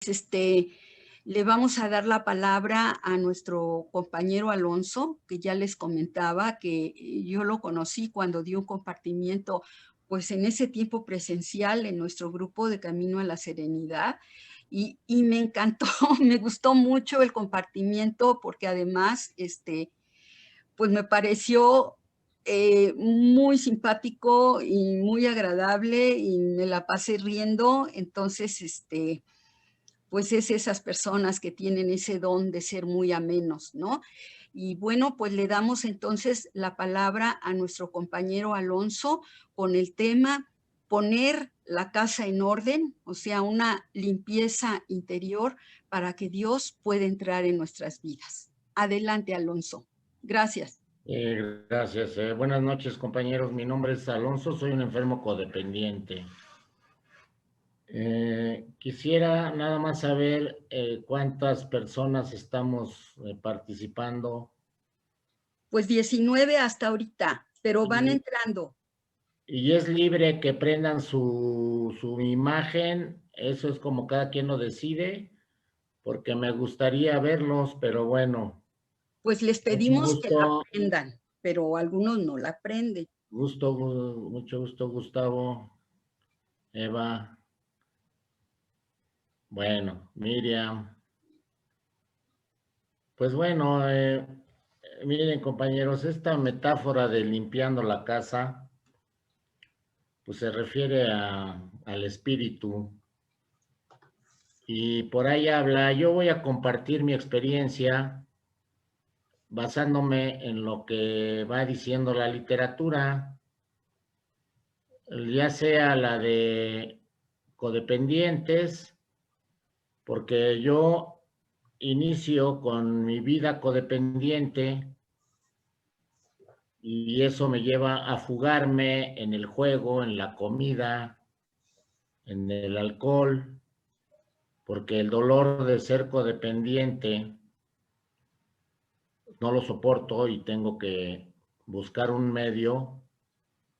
este, le vamos a dar la palabra a nuestro compañero Alonso, que ya les comentaba que yo lo conocí cuando dio un compartimiento, pues en ese tiempo presencial en nuestro grupo de Camino a la Serenidad. Y me encantó, me gustó mucho el compartimiento porque además, pues me pareció muy simpático y muy agradable y me la pasé riendo. Entonces, pues es esas personas que tienen ese don de ser muy amenos, ¿no? Y bueno, pues le damos entonces la palabra a nuestro compañero Alonso con el tema poner la casa en orden, o sea, una limpieza interior para que Dios pueda entrar en nuestras vidas. Adelante, Alonso. Gracias. Gracias. Buenas noches, compañeros. Mi nombre es Alonso, soy un enfermo codependiente. Quisiera nada más saber cuántas personas estamos participando. Pues 19 hasta ahorita, pero van entrando. Y es libre que prendan su imagen, eso es como cada quien lo decide, porque me gustaría verlos, pero bueno. Pues les Mucho pedimos que la gusto, prendan, pero algunos no la prenden. mucho gusto, Gustavo, Eva, bueno, Miriam. Pues bueno, miren compañeros, esta metáfora de limpiando la casa, pues se refiere al espíritu y por ahí habla, yo voy a compartir mi experiencia basándome en lo que va diciendo la literatura, ya sea la de codependientes, porque yo inicio con mi vida codependiente y eso me lleva a fugarme en el juego, en la comida, en el alcohol, porque el dolor de ser codependiente no lo soporto y tengo que buscar un medio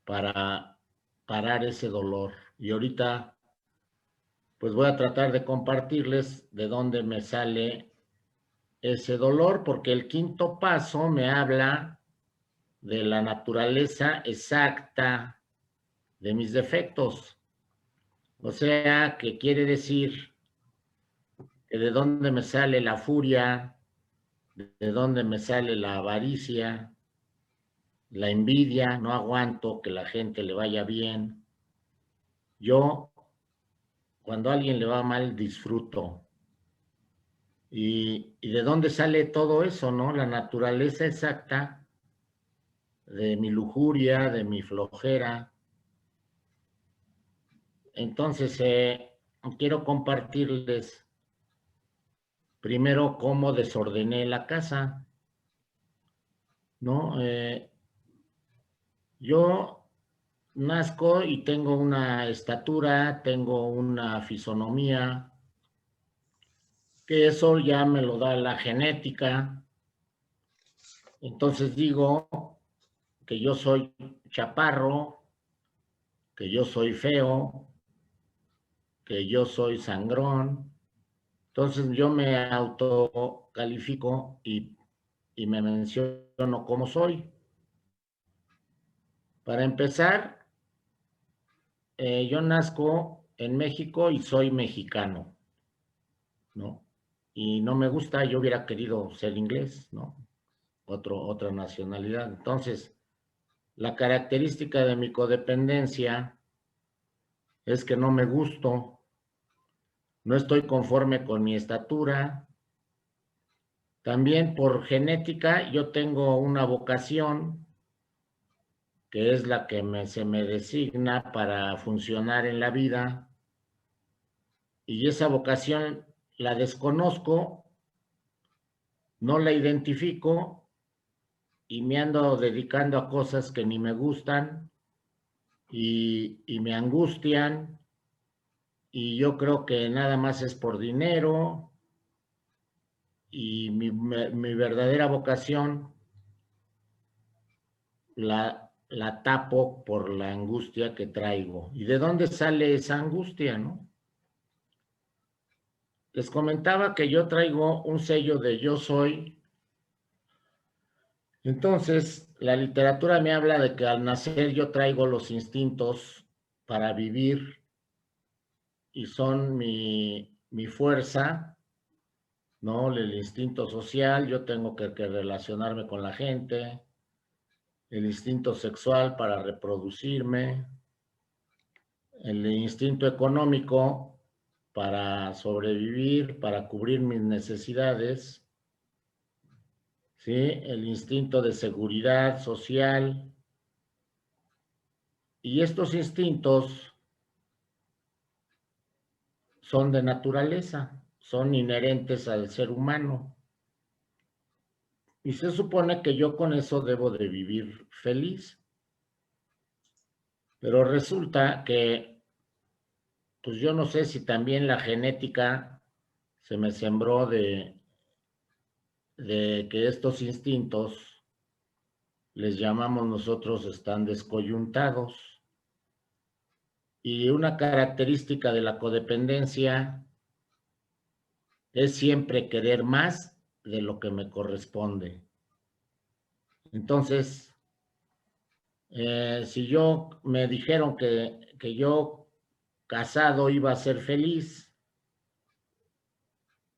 para parar ese dolor. Y ahorita, pues voy a tratar de compartirles de dónde me sale ese dolor, porque el quinto paso me habla de la naturaleza exacta de mis defectos. O sea, que quiere decir que de dónde me sale la furia, de dónde me sale la avaricia, la envidia, no aguanto que la gente le vaya bien. Yo, cuando a alguien le va mal, disfruto. Y de dónde sale todo eso, ¿no? La naturaleza exacta de mi lujuria, de mi flojera. Entonces, quiero compartirles primero cómo desordené la casa, ¿no? Yo nazco y tengo una estatura, tengo una fisonomía, que eso ya me lo da la genética. Entonces digo que yo soy chaparro, que yo soy feo, que yo soy sangrón. Entonces yo me autocalifico y me menciono como soy. Para empezar, yo nazco en México y soy mexicano, ¿no? Y no me gusta, yo hubiera querido ser inglés, ¿no? Otra nacionalidad. Entonces, la característica de mi codependencia es que no me gusto, no estoy conforme con mi estatura. También por genética yo tengo una vocación que es la que se me designa para funcionar en la vida, y esa vocación la desconozco, no la identifico y me ando dedicando a cosas que ni me gustan y me angustian, y yo creo que nada más es por dinero, y mi verdadera vocación la tapo por la angustia que traigo. ¿Y de dónde sale esa angustia, no? les comentaba que yo traigo un sello de yo soy. Entonces, la literatura me habla de que al nacer yo traigo los instintos para vivir y son mi fuerza, ¿no? El instinto social, yo tengo que relacionarme con la gente, el instinto sexual para reproducirme, el instinto económico para sobrevivir, para cubrir mis necesidades, ¿sí? El instinto de seguridad social. Y estos instintos son de naturaleza, son inherentes al ser humano. Y se supone que yo con eso debo de vivir feliz. Pero resulta que, pues yo no sé si también la genética se me sembró de que estos instintos, les llamamos nosotros, están descoyuntados. Y una característica de la codependencia es siempre querer más de lo que me corresponde. Entonces, si yo me dijeron que yo casado iba a ser feliz,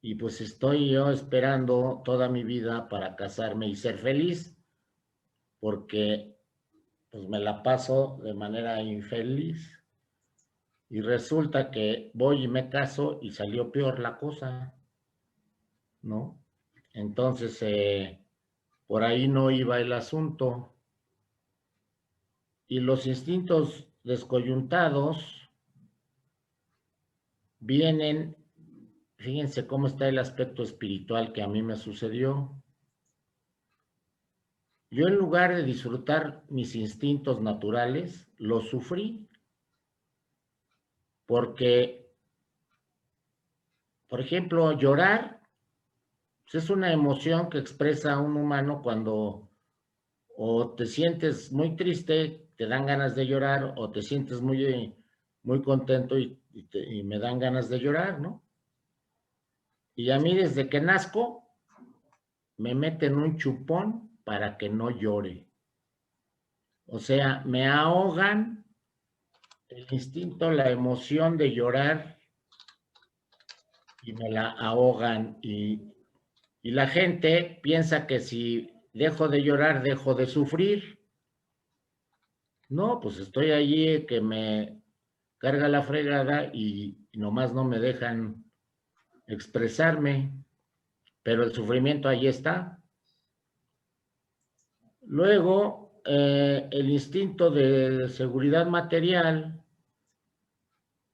y pues estoy yo esperando toda mi vida para casarme y ser feliz, porque pues me la paso de manera infeliz. Y resulta que voy y me caso y salió peor la cosa, ¿no? Entonces, por ahí no iba el asunto. Y los instintos descoyuntados vienen, fíjense cómo está el aspecto espiritual que a mí me sucedió. Yo en lugar de disfrutar mis instintos naturales, los sufrí, porque, por ejemplo, llorar pues, es una emoción que expresa un humano cuando o te sientes muy triste, te dan ganas de llorar, o te sientes muy contento y me dan ganas de llorar, ¿no? Y a mí desde que nazco me meten un chupón para que no llore. O sea, me ahogan el instinto, la emoción de llorar y me la ahogan. Y la gente piensa que si dejo de llorar, dejo de sufrir. No, pues estoy allí que me carga la fregada y nomás no me dejan expresarme, pero el sufrimiento ahí está. Luego, el instinto de seguridad material,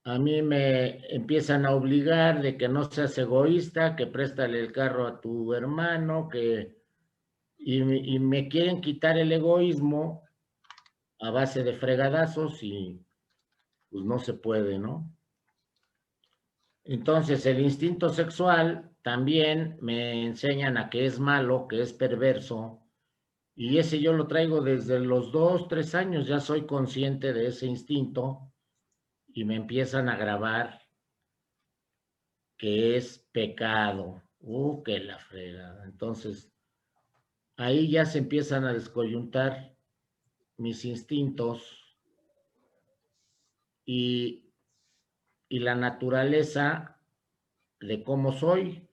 a mí me empiezan a obligar de que no seas egoísta, que préstale el carro a tu hermano, y me quieren quitar el egoísmo a base de fregadazos y pues no se puede, ¿no? Entonces, el instinto sexual también me enseñan a que es malo, que es perverso, y ese yo lo traigo desde los 2, 3 años, ya soy consciente de ese instinto y me empiezan a grabar que es pecado. Que la fregada. Entonces, ahí ya se empiezan a descoyuntar mis instintos y, y la naturaleza de cómo soy.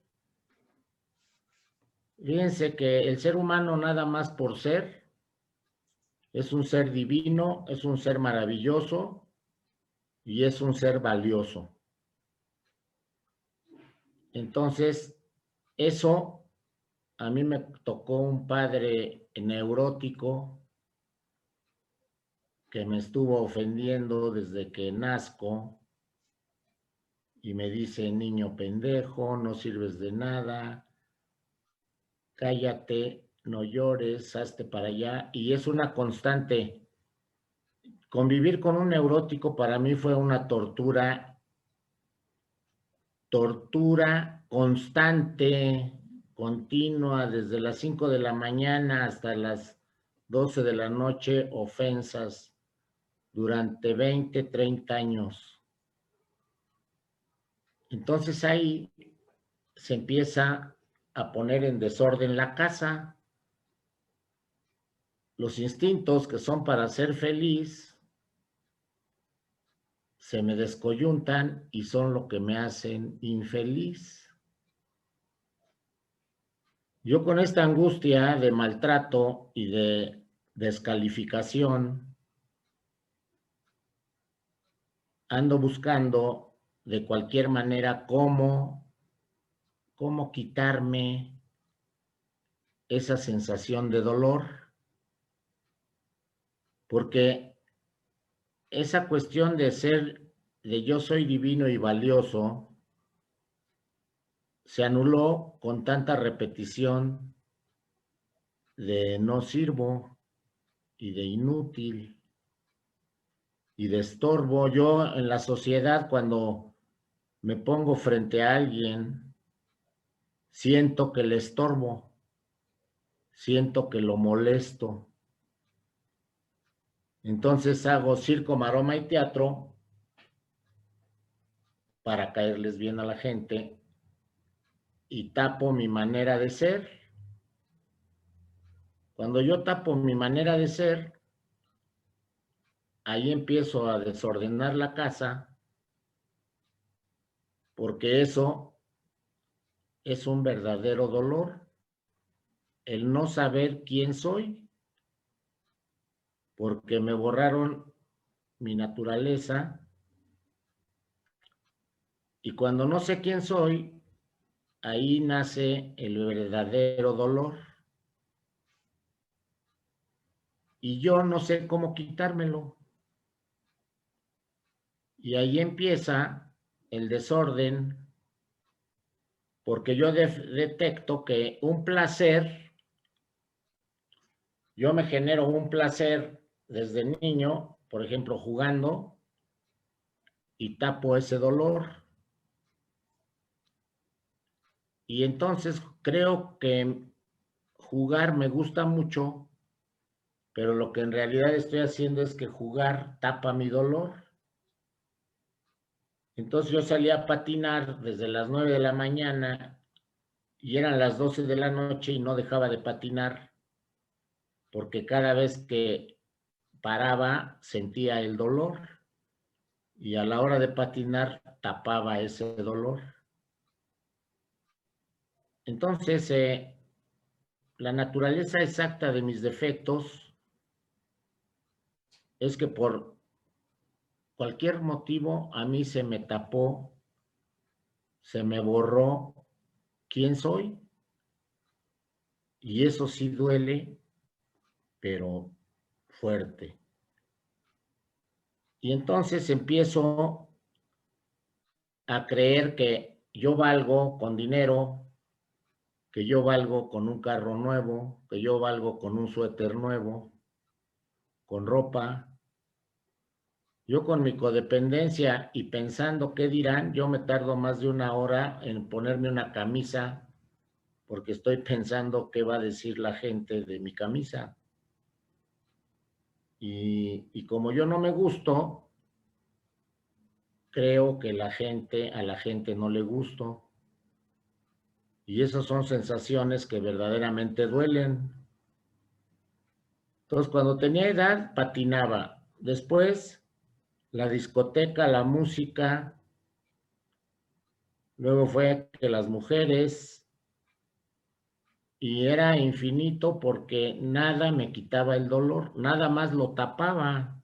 Fíjense que el ser humano nada más por ser es un ser divino, es un ser maravilloso y es un ser valioso. Entonces, eso a mí me tocó un padre neurótico que me estuvo ofendiendo desde que nazco y me dice, niño pendejo, no sirves de nada, cállate, no llores, hazte para allá. Y es una constante. Convivir con un neurótico para mí fue una tortura constante, continua, desde las 5 de la mañana hasta las 12 de la noche, ofensas durante 20, 30 años. Entonces ahí se empieza a poner en desorden la casa. Los instintos que son para ser feliz se me descoyuntan y son lo que me hacen infeliz. Yo con esta angustia de maltrato y de descalificación ando buscando de cualquier manera cómo quitarme esa sensación de dolor, porque esa cuestión de yo soy divino y valioso, se anuló con tanta repetición de no sirvo y de inútil y de estorbo. Yo en la sociedad, cuando me pongo frente a alguien, siento que le estorbo, siento que lo molesto. Entonces hago circo, maroma y teatro para caerles bien a la gente y tapo mi manera de ser. Cuando yo tapo mi manera de ser, ahí empiezo a desordenar la casa, porque eso es un verdadero dolor, el no saber quién soy, porque me borraron mi naturaleza, y cuando no sé quién soy, ahí nace el verdadero dolor. Y yo no sé cómo quitármelo. Y ahí empieza el desorden, porque yo detecto que un placer, yo me genero un placer desde niño, por ejemplo, jugando, y tapo ese dolor. Y entonces creo que jugar me gusta mucho, pero lo que en realidad estoy haciendo es que jugar tapa mi dolor. Entonces yo salía a patinar desde las 9 de la mañana y eran las 12 de la noche y no dejaba de patinar, porque cada vez que paraba sentía el dolor y a la hora de patinar tapaba ese dolor. Entonces, la naturaleza exacta de mis defectos es que por cualquier motivo a mí se me tapó, se me borró quién soy, y eso sí duele, pero fuerte. Y entonces empiezo a creer que yo valgo con dinero, que yo valgo con un carro nuevo, que yo valgo con un suéter nuevo, con ropa. Yo con mi codependencia y pensando qué dirán, yo me tardo más de una hora en ponerme una camisa porque estoy pensando qué va a decir la gente de mi camisa. Y como yo no me gusto, creo que a la gente no le gusto. Y esas son sensaciones que verdaderamente duelen. Entonces, cuando tenía edad, patinaba. Después, la discoteca, la música. Luego fue que las mujeres, y era infinito porque nada me quitaba el dolor, nada más lo tapaba.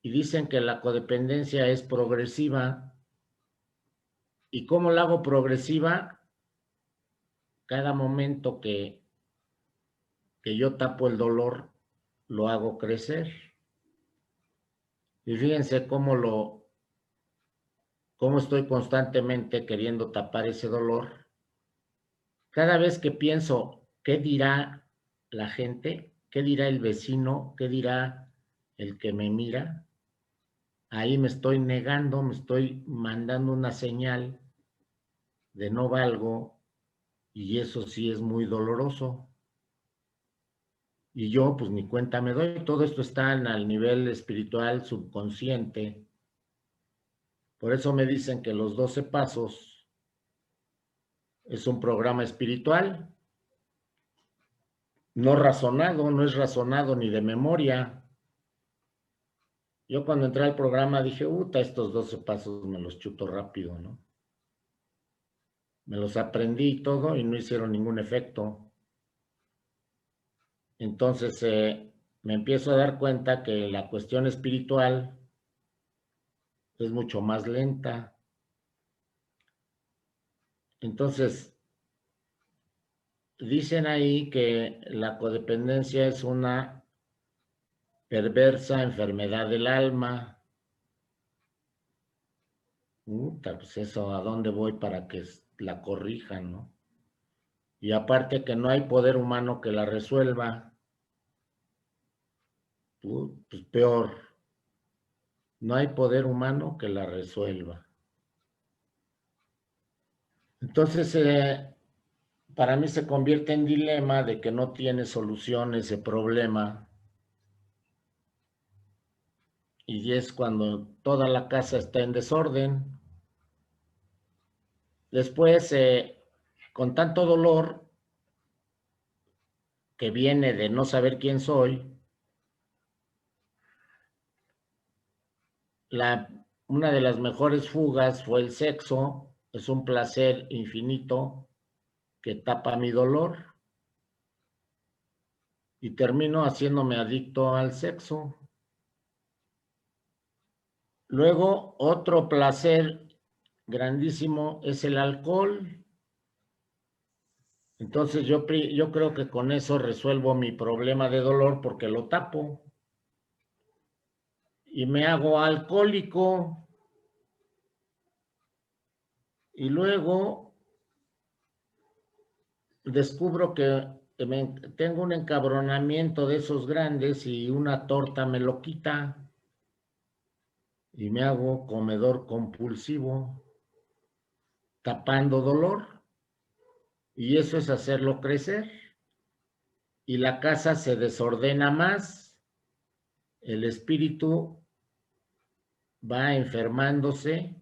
Y dicen que la codependencia es progresiva. ¿Y cómo la hago progresiva? Cada momento que yo tapo el dolor, lo hago crecer. Y fíjense cómo estoy constantemente queriendo tapar ese dolor. Cada vez que pienso, ¿qué dirá la gente? ¿Qué dirá el vecino? ¿Qué dirá el que me mira? Ahí me estoy negando, me estoy mandando una señal de no valgo, y eso sí es muy doloroso. Y yo pues ni cuenta me doy, todo esto está al nivel espiritual subconsciente. Por eso me dicen que los 12 pasos Es un programa espiritual, no razonado, no es razonado ni de memoria. Yo cuando entré al programa dije, estos 12 pasos me los chuto rápido, ¿no? Me los aprendí y todo y no hicieron ningún efecto. Entonces me empiezo a dar cuenta que la cuestión espiritual es mucho más lenta. Entonces, dicen ahí que la codependencia es una perversa enfermedad del alma. Pues eso, ¿a dónde voy para que la corrijan, no? Y aparte que no hay poder humano que la resuelva, pues peor, no hay poder humano que la resuelva. Entonces, para mí se convierte en dilema de que no tiene solución ese problema. Y es cuando toda la casa está en desorden. Después, con tanto dolor que viene de no saber quién soy, una de las mejores fugas fue el sexo. Es un placer infinito que tapa mi dolor y termino haciéndome adicto al sexo. Luego, otro placer grandísimo es el alcohol. Entonces yo creo que con eso resuelvo mi problema de dolor porque lo tapo y me hago alcohólico y luego descubro que tengo un encabronamiento de esos grandes y una torta me lo quita y me hago comedor compulsivo, tapando dolor, y eso es hacerlo crecer. Y la casa se desordena más, el espíritu va enfermándose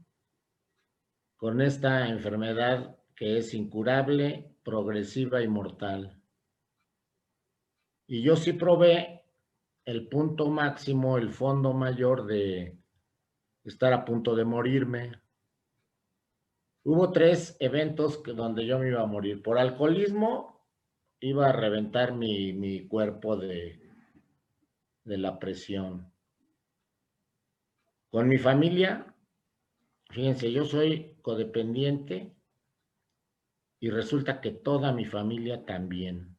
con esta enfermedad que es incurable, progresiva y mortal. Y yo sí probé el punto máximo, el fondo mayor de estar a punto de morirme. Hubo 3 eventos donde yo me iba a morir. Por alcoholismo iba a reventar mi cuerpo de la presión. Con mi familia, fíjense, yo soy codependiente y resulta que toda mi familia también.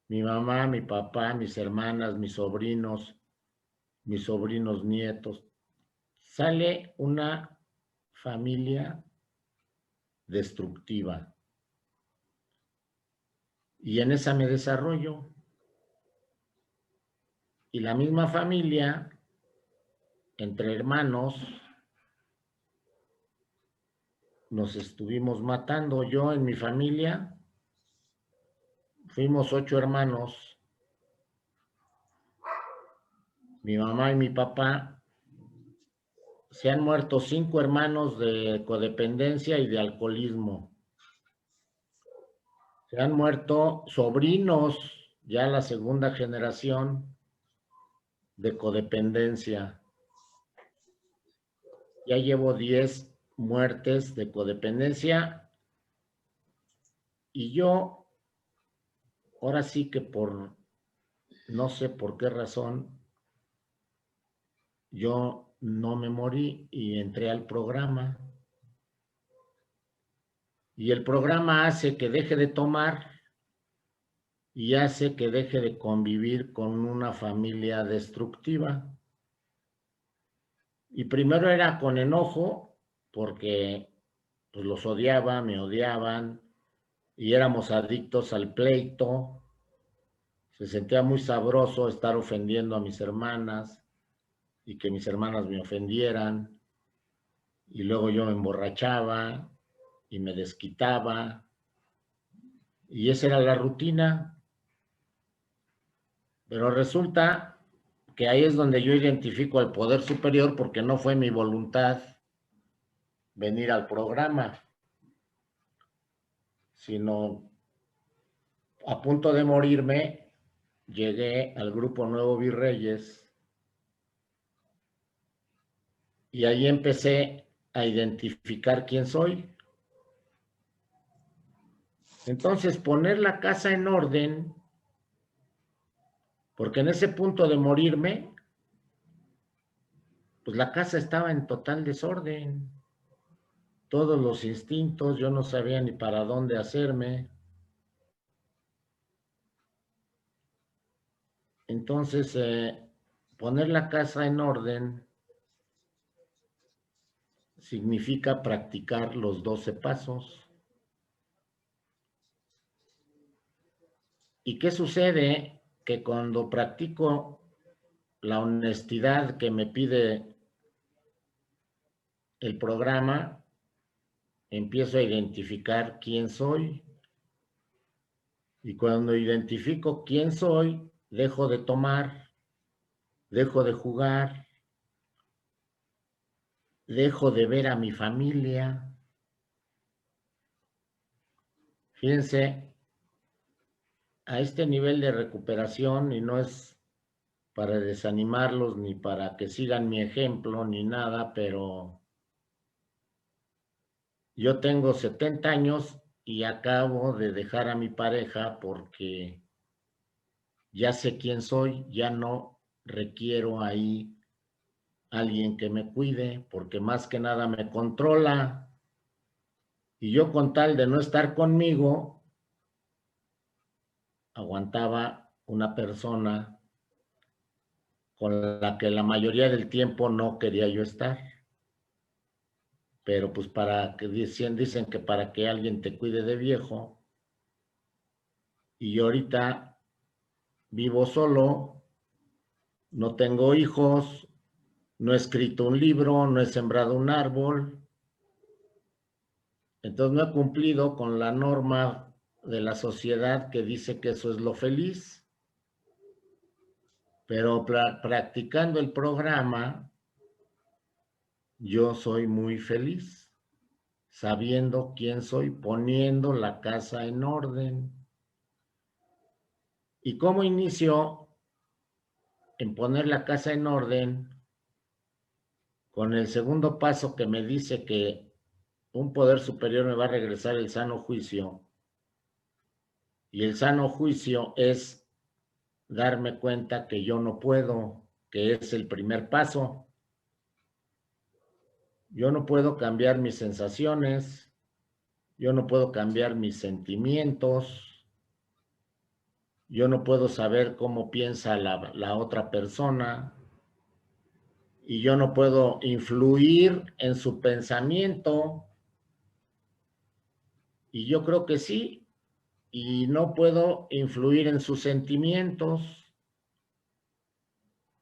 Mi mamá, mi papá, mis hermanas, mis sobrinos nietos. Sale una familia destructiva. Y en esa me desarrollo. Y la misma familia, entre hermanos, nos estuvimos matando. Yo en mi familia fuimos 8 hermanos. Mi mamá y mi papá. Se han muerto 5 hermanos de codependencia y de alcoholismo. Se han muerto sobrinos, ya la segunda generación de codependencia. Ya llevo 10 muertes de codependencia y yo, ahora sí que no sé por qué razón, yo no me morí y entré al programa. Y el programa hace que deje de tomar y hace que deje de convivir con una familia destructiva. Y primero era con enojo, porque pues, los odiaba, me odiaban, y éramos adictos al pleito. Se sentía muy sabroso estar ofendiendo a mis hermanas y que mis hermanas me ofendieran. Y luego yo me emborrachaba y me desquitaba. Y esa era la rutina. Pero resulta que ahí es donde yo identifico al poder superior porque no fue mi voluntad venir al programa. sino a punto de morirme, llegué al Grupo Nuevo Virreyes y ahí empecé a identificar quién soy. Entonces, poner la casa en orden, porque en ese punto de morirme, pues la casa estaba en total desorden. Todos los instintos, yo no sabía ni para dónde hacerme. Entonces, poner la casa en orden significa practicar los 12 pasos. ¿Y qué sucede? Que cuando practico la honestidad que me pide el programa, empiezo a identificar quién soy. Y cuando identifico quién soy, dejo de tomar, dejo de jugar, dejo de ver a mi familia. Fíjense, a este nivel de recuperación, y no es para desanimarlos ni para que sigan mi ejemplo ni nada, pero yo tengo 70 años y acabo de dejar a mi pareja porque ya sé quién soy, ya no requiero ahí alguien que me cuide, porque más que nada me controla. Y yo, con tal de no estar conmigo, aguantaba una persona con la que la mayoría del tiempo no quería yo estar. Pero pues dicen que para que alguien te cuide de viejo, y yo ahorita vivo solo, no tengo hijos, no he escrito un libro, no he sembrado un árbol, entonces no he cumplido con la norma de la sociedad que dice que eso es lo feliz. Pero practicando el programa, yo soy muy feliz, sabiendo quién soy, poniendo la casa en orden. ¿Y cómo inicio en poner la casa en orden? Con el segundo paso que me dice que un poder superior me va a regresar el sano juicio. Y el sano juicio es darme cuenta que yo no puedo, que es el primer paso. Yo no puedo cambiar mis sensaciones, yo no puedo cambiar mis sentimientos, yo no puedo saber cómo piensa la otra persona, y yo no puedo influir en su pensamiento. Y yo creo que sí, y no puedo influir en sus sentimientos.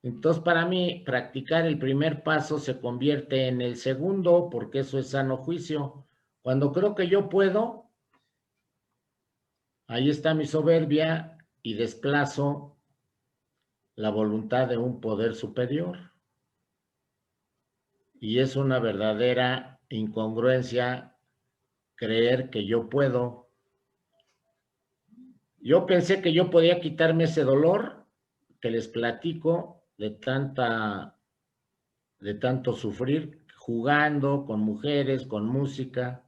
Entonces, para mí, practicar el primer paso se convierte en el segundo, porque eso es sano juicio. Cuando creo que yo puedo, ahí está mi soberbia y desplazo la voluntad de un poder superior. Y es una verdadera incongruencia creer que yo puedo. Yo pensé que yo podía quitarme ese dolor que les platico de tanto sufrir jugando con mujeres, con música,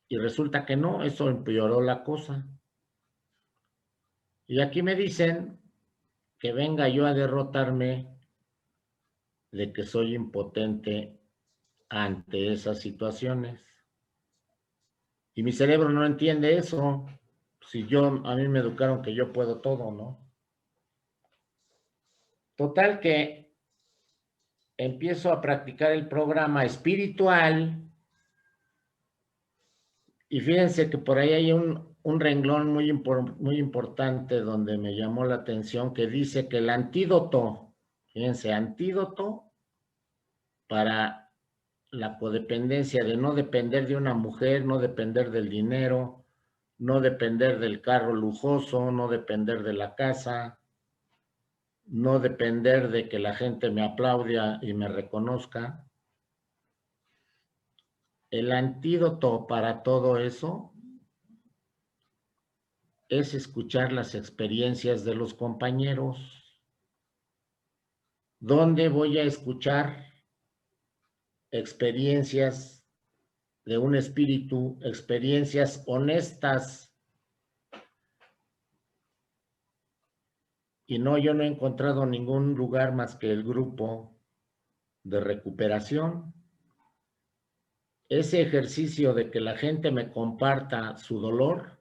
y resulta que no, eso empeoró la cosa. Y aquí me dicen que venga yo a derrotarme de que soy impotente ante esas situaciones. Y mi cerebro no entiende eso. Si a mí me educaron que yo puedo todo, ¿no? Total que empiezo a practicar el programa espiritual, y fíjense que por ahí hay un renglón muy importante donde me llamó la atención, que dice que el antídoto, fíjense, antídoto para la codependencia, de no depender de una mujer, no depender del dinero, no depender del carro lujoso, no depender de la casa, no depender de que la gente me aplaude y me reconozca. El antídoto para todo eso es escuchar las experiencias de los compañeros. ¿Dónde voy a escuchar experiencias de un espíritu, experiencias honestas? Y no, yo no he encontrado ningún lugar más que el grupo de recuperación. Ese ejercicio de que la gente me comparta su dolor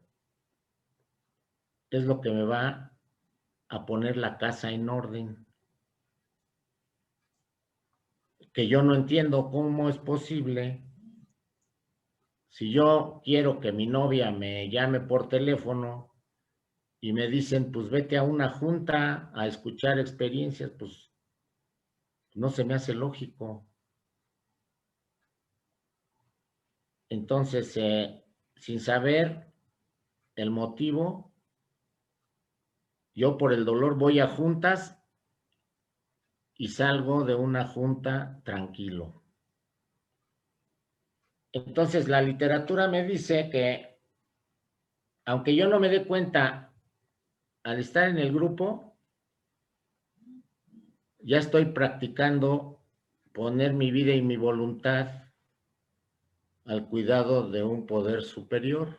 es lo que me va a poner la casa en orden. Que yo no entiendo cómo es posible. Si yo quiero que mi novia me llame por teléfono y me dicen, pues vete a una junta a escuchar experiencias, pues no se me hace lógico. Entonces, sin saber el motivo, yo por el dolor voy a juntas y salgo de una junta tranquilo. Entonces, la literatura me dice que, aunque yo no me dé cuenta al estar en el grupo, ya estoy practicando poner mi vida y mi voluntad al cuidado de un poder superior.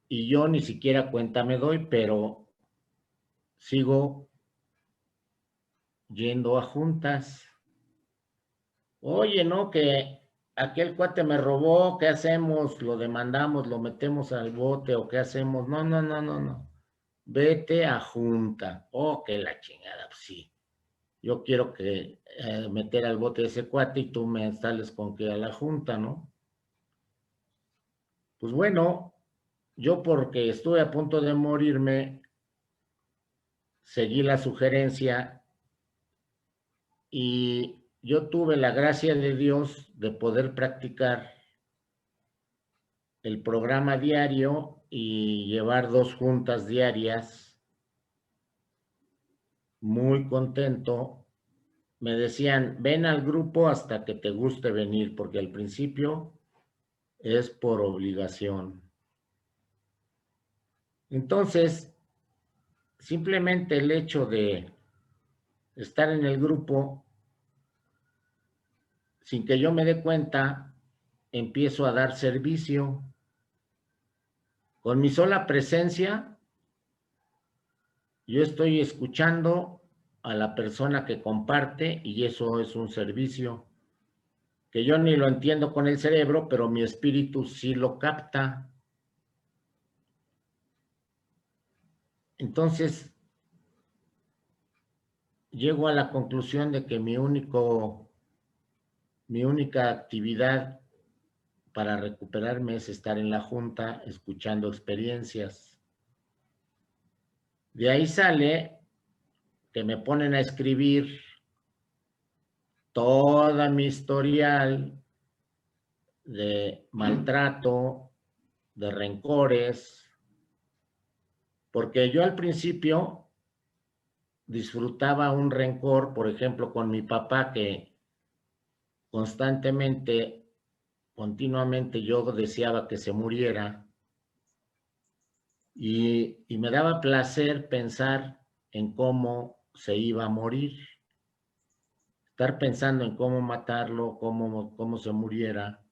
Y yo ni siquiera cuenta me doy, pero sigo yendo a juntas. Oye, ¿no? Que aquel cuate me robó, ¿qué hacemos? ¿Lo demandamos, lo metemos al bote o qué hacemos? No, no, no, no, no. Vete a junta. Oh, que la chingada, pues sí. Yo quiero que meter al bote a ese cuate y tú me sales con que a la junta, ¿no? Pues bueno, yo porque estuve a punto de morirme, seguí la sugerencia y yo tuve la gracia de Dios de poder practicar el programa diario y llevar 2 juntas diarias. Muy contento. Me decían, ven al grupo hasta que te guste venir, porque al principio es por obligación. Entonces, simplemente el hecho de estar en el grupo, sin que yo me dé cuenta, empiezo a dar servicio. Con mi sola presencia, yo estoy escuchando a la persona que comparte y eso es un servicio que yo ni lo entiendo con el cerebro, pero mi espíritu sí lo capta. Entonces, llego a la conclusión de que mi única actividad para recuperarme es estar en la junta escuchando experiencias. De ahí sale que me ponen a escribir toda mi historial de maltrato, de rencores, porque yo al principio disfrutaba un rencor, por ejemplo, con mi papá, que constantemente, continuamente yo deseaba que se muriera y me daba placer pensar en cómo se iba a morir, estar pensando en cómo matarlo, cómo se muriera,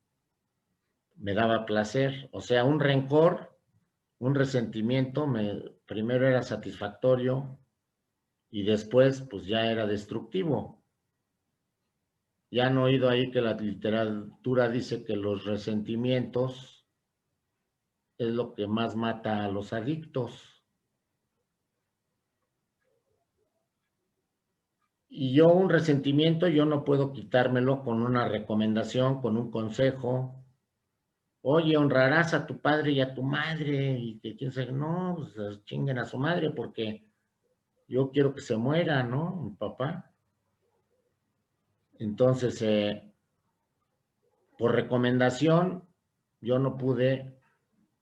me daba placer. O sea, un rencor, un resentimiento, primero era satisfactorio y después pues ya era destructivo. Ya han oído ahí que la literatura dice que los resentimientos es lo que más mata a los adictos. Y yo un resentimiento, yo no puedo quitármelo con una recomendación, con un consejo. Oye, honrarás a tu padre y a tu madre. Y que quién sabe, no, pues chinguen a su madre porque yo quiero que se muera, ¿no? Mi papá. Entonces, por recomendación, yo no pude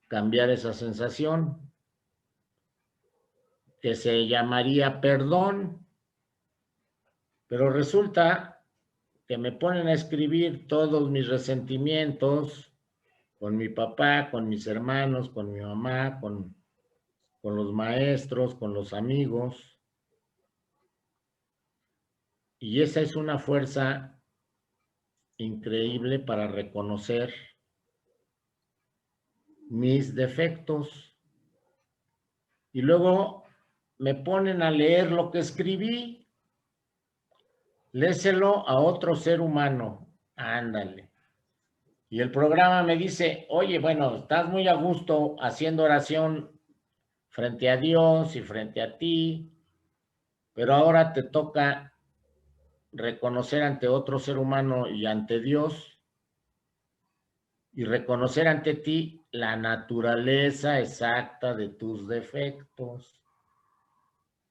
cambiar esa sensación, que se llamaría perdón, pero resulta que me ponen a escribir todos mis resentimientos, con mi papá, con mis hermanos, con mi mamá, con los maestros, con los amigos. Y esa es una fuerza increíble para reconocer mis defectos. Y luego me ponen a leer lo que escribí. Léselo a otro ser humano. Ándale. Y el programa me dice, oye, bueno, estás muy a gusto haciendo oración frente a Dios y frente a ti, pero ahora te toca reconocer ante otro ser humano y ante Dios y reconocer ante ti la naturaleza exacta de tus defectos.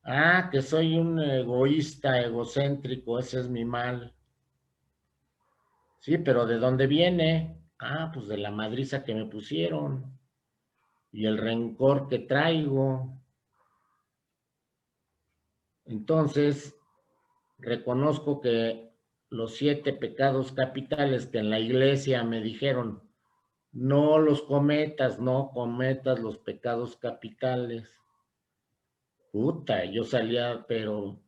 Ah, que soy un egoísta, egocéntrico, ese es mi mal. Sí, pero ¿de dónde viene? Ah, pues de la madriza que me pusieron y el rencor que traigo. Entonces, reconozco que los 7 pecados capitales que en la iglesia me dijeron, no los cometas, no cometas los pecados capitales. Puta, yo salía, pero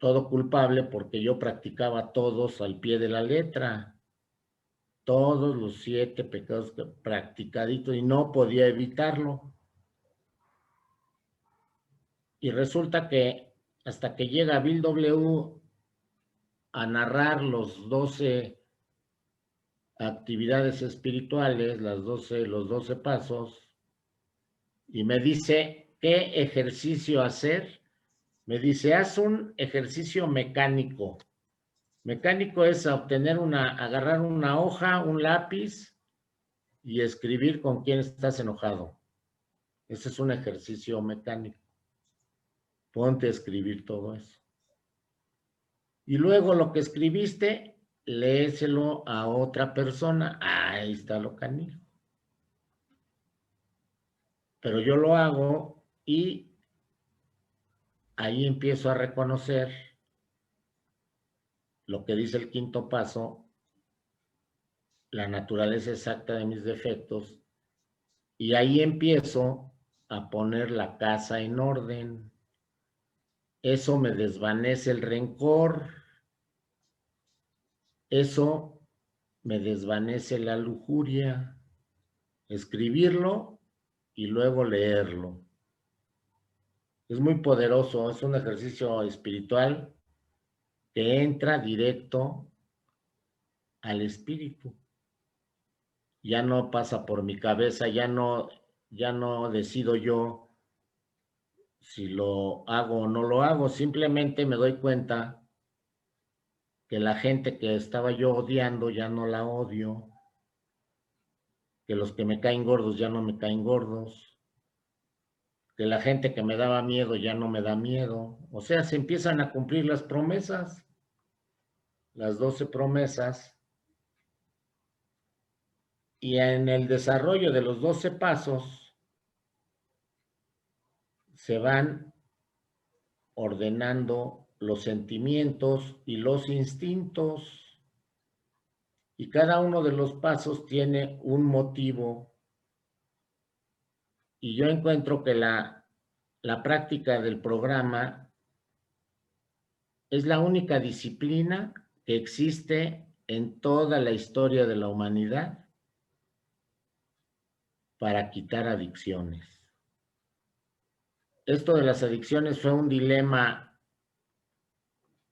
todo culpable porque yo practicaba todos al pie de la letra. Todos los 7 pecados practicaditos y no podía evitarlo. Y resulta que hasta que llega Bill W. a narrar los 12 actividades espirituales, los 12 pasos, y me dice qué ejercicio hacer. Me dice, haz un ejercicio mecánico. Mecánico es agarrar una hoja, un lápiz y escribir con quién estás enojado. Ese es un ejercicio mecánico. Ponte a escribir todo eso. Y luego lo que escribiste, léeselo a otra persona. Ahí está lo canijo. Pero yo lo hago y ahí empiezo a reconocer lo que dice el 5.º paso, la naturaleza exacta de mis defectos, y ahí empiezo a poner la casa en orden. Eso me desvanece el rencor, eso me desvanece la lujuria, escribirlo y luego leerlo. Es muy poderoso, es un ejercicio espiritual que entra directo al espíritu. Ya no pasa por mi cabeza, ya no decido yo si lo hago o no lo hago, simplemente me doy cuenta que la gente que estaba yo odiando ya no la odio, que los que me caen gordos ya no me caen gordos, que la gente que me daba miedo ya no me da miedo. O sea, se empiezan a cumplir las promesas, las 12 promesas, y en el desarrollo de los 12 pasos se van ordenando los sentimientos y los instintos, y cada uno de los pasos tiene un motivo, y yo encuentro que la práctica del programa es la única disciplina que existe en toda la historia de la humanidad para quitar adicciones. Esto de las adicciones fue un dilema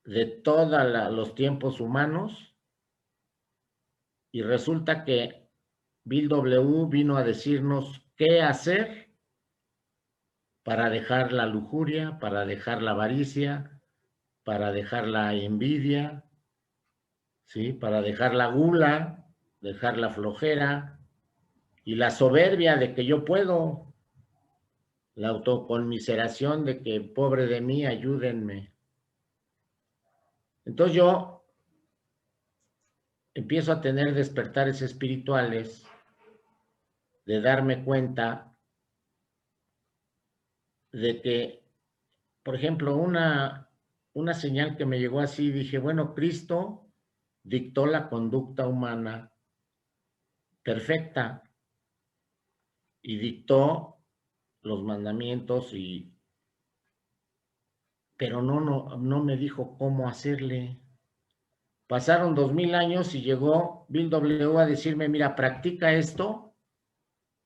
de todos los tiempos humanos, y resulta que Bill W. vino a decirnos qué hacer para dejar la lujuria, para dejar la avaricia, para dejar la envidia, ¿sí? Para dejar la gula, dejar la flojera y la soberbia de que yo puedo, la autoconmiseración de que pobre de mí, ayúdenme. Entonces yo empiezo a tener despertares espirituales de darme cuenta de que, por ejemplo, una señal que me llegó así, dije, bueno, Cristo dictó la conducta humana perfecta y dictó los mandamientos, pero no me dijo cómo hacerle. Pasaron 2000 años y llegó Bill W. a decirme, mira, practica esto,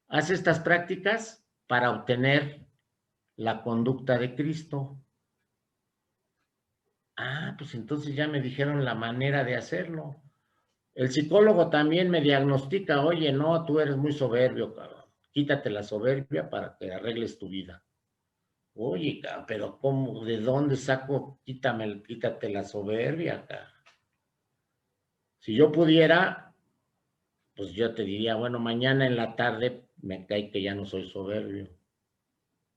haz estas prácticas para obtener la conducta de Cristo. Ah, pues entonces ya me dijeron la manera de hacerlo. El psicólogo también me diagnostica, oye, no, tú eres muy soberbio, cabrón. Quítate la soberbia para que arregles tu vida. Oye, cabrón, pero ¿cómo? ¿De dónde saco? Quítate la soberbia, cabrón. Si yo pudiera, pues yo te diría, bueno, mañana en la tarde me cae que ya no soy soberbio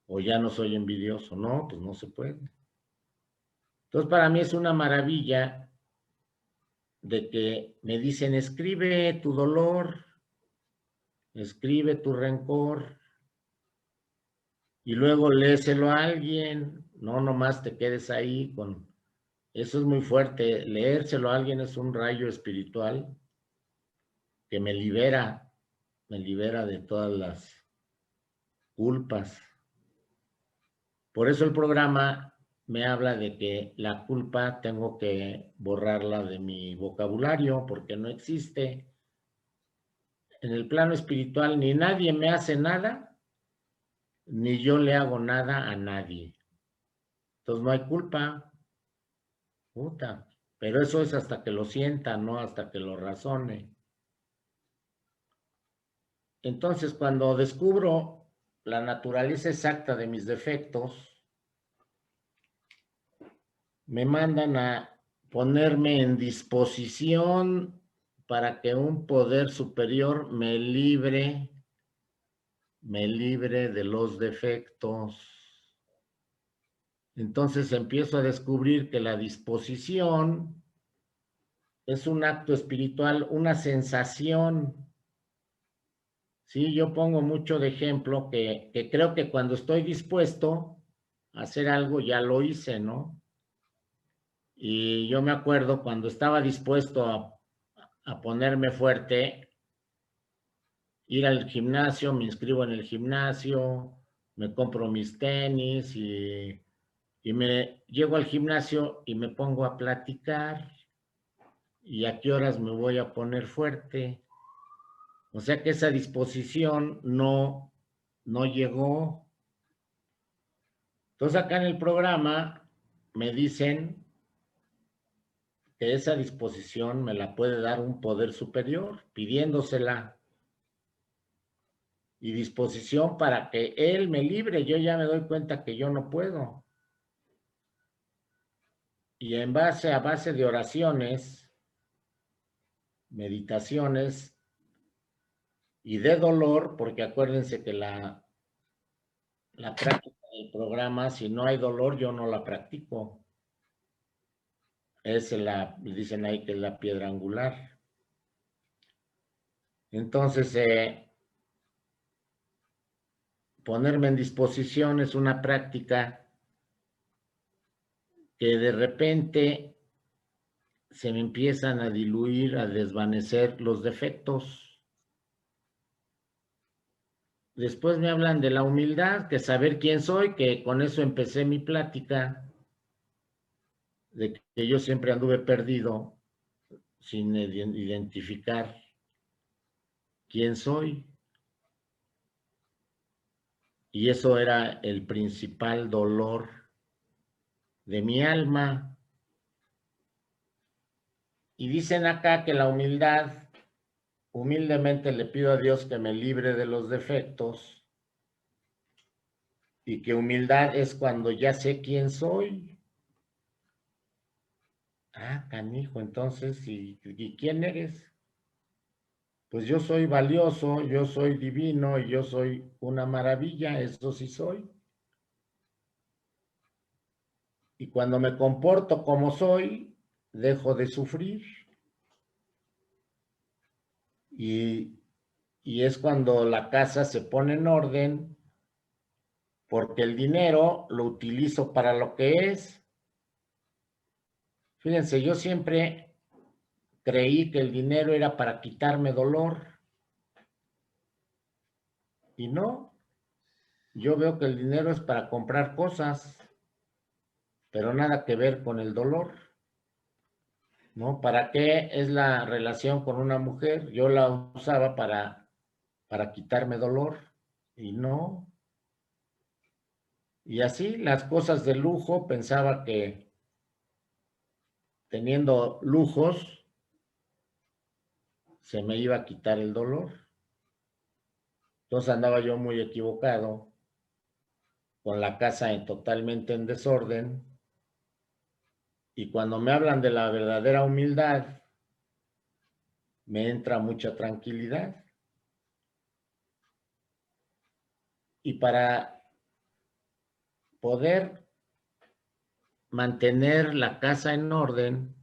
o ya no soy envidioso. No, pues no se puede. Entonces, para mí es una maravilla de que me dicen, escribe tu dolor, escribe tu rencor y luego léeselo a alguien. No nomás te quedes ahí con... Eso es muy fuerte. Leérselo a alguien es un rayo espiritual que me libera de todas las culpas. Por eso el programa me habla de que la culpa tengo que borrarla de mi vocabulario porque no existe. En el plano espiritual ni nadie me hace nada, ni yo le hago nada a nadie. Entonces no hay culpa. Puta. Pero eso es hasta que lo sienta, no hasta que lo razone. Entonces, cuando descubro la naturaleza exacta de mis defectos, me mandan a ponerme en disposición para que un poder superior me libre de los defectos. Entonces empiezo a descubrir que la disposición es un acto espiritual, una sensación. Sí, yo pongo mucho de ejemplo que creo que cuando estoy dispuesto a hacer algo ya lo hice, ¿no? Y yo me acuerdo cuando estaba dispuesto a ponerme fuerte, ir al gimnasio, me inscribo en el gimnasio, me compro mis tenis y me llego al gimnasio y me pongo a platicar. ¿Y a qué horas me voy a poner fuerte? O sea que esa disposición no llegó. Entonces acá en el programa me dicen que esa disposición me la puede dar un poder superior, pidiéndosela. Y disposición para que Él me libre. Yo ya me doy cuenta que yo no puedo. Y a base de oraciones, meditaciones y de dolor, porque acuérdense que la práctica del programa, si no hay dolor, yo no la practico. Dicen ahí que es la piedra angular. Entonces, ponerme en disposición es una práctica que de repente se me empiezan a diluir, a desvanecer los defectos. Después me hablan de la humildad, que saber quién soy, que con eso empecé mi plática, de que yo siempre anduve perdido sin identificar quién soy. Y eso era el principal dolor de mi alma. Y dicen acá que la humildad, humildemente le pido a Dios que me libre de los defectos y que humildad es cuando ya sé quién soy. Ah, canijo, entonces, ¿y quién eres? Pues yo soy valioso, yo soy divino y yo soy una maravilla, eso sí soy. Y cuando me comporto como soy, dejo de sufrir. Y es cuando la casa se pone en orden, porque el dinero lo utilizo para lo que es. Fíjense, yo siempre creí que el dinero era para quitarme dolor. Y no, yo veo que el dinero es para comprar cosas, pero nada que ver con el dolor, ¿no? ¿Para qué es la relación con una mujer? Yo la usaba para quitarme dolor y no. Y así las cosas de lujo, pensaba que teniendo lujos se me iba a quitar el dolor. Entonces andaba yo muy equivocado, con la casa totalmente en desorden. Y cuando me hablan de la verdadera humildad, me entra mucha tranquilidad. Y para poder mantener la casa en orden,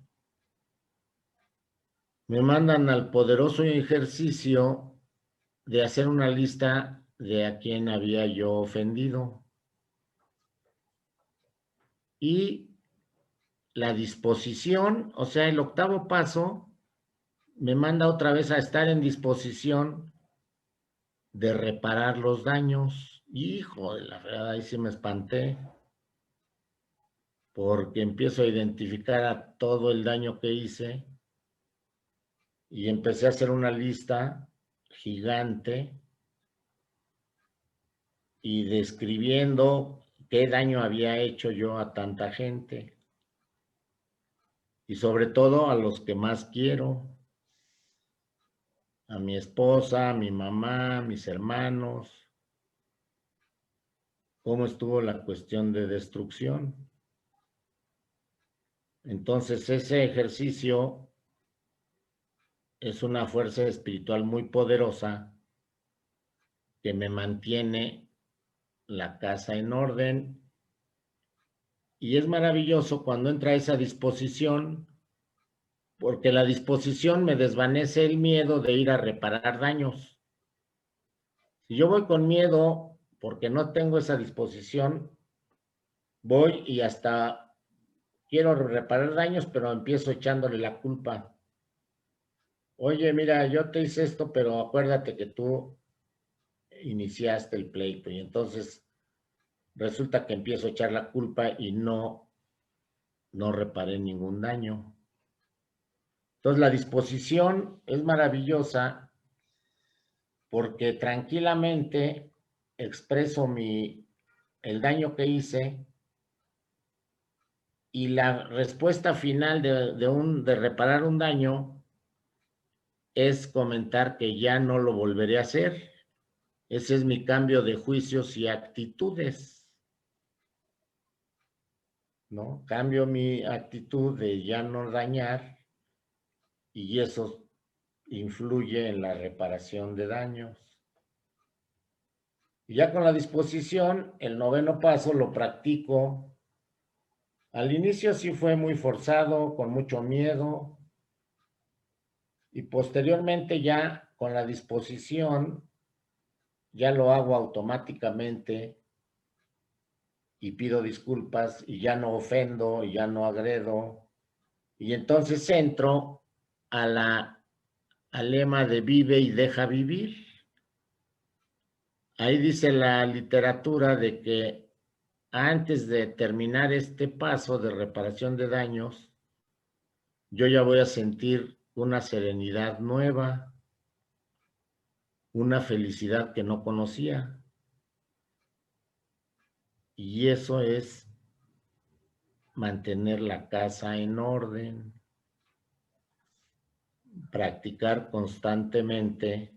me mandan al poderoso ejercicio de hacer una lista de a quién había yo ofendido. Y la disposición, o sea, el octavo paso, me manda otra vez a estar en disposición de reparar los daños. Hijo de la verdad, ahí sí me espanté, porque empiezo a identificar a todo el daño que hice y empecé a hacer una lista gigante y describiendo qué daño había hecho yo a tanta gente y sobre todo a los que más quiero, a mi esposa, a mi mamá, a mis hermanos, cómo estuvo la cuestión de destrucción. Entonces ese ejercicio es una fuerza espiritual muy poderosa que me mantiene la casa en orden y es maravilloso cuando entra esa disposición, porque la disposición me desvanece el miedo de ir a reparar daños. Si yo voy con miedo porque no tengo esa disposición, voy y hasta quiero reparar daños, pero empiezo echándole la culpa. Oye, mira, yo te hice esto, pero acuérdate que tú iniciaste el pleito y entonces resulta que empiezo a echar la culpa y no reparé ningún daño. Entonces la disposición es maravillosa porque tranquilamente expreso el daño que hice y la respuesta final de reparar un daño es comentar que ya no lo volveré a hacer. Ese es mi cambio de juicios y actitudes, ¿no? Cambio mi actitud de ya no dañar y eso influye en la reparación de daños. Y ya con la disposición, el noveno paso lo practico. Al inicio sí fue muy forzado, con mucho miedo, y posteriormente ya con la disposición ya lo hago automáticamente y pido disculpas y ya no ofendo y ya no agredo. Y entonces entro al lema de vive y deja vivir. Ahí dice la literatura de que antes de terminar este paso de reparación de daños, yo ya voy a sentir una serenidad nueva, una felicidad que no conocía. Y eso es mantener la casa en orden, practicar constantemente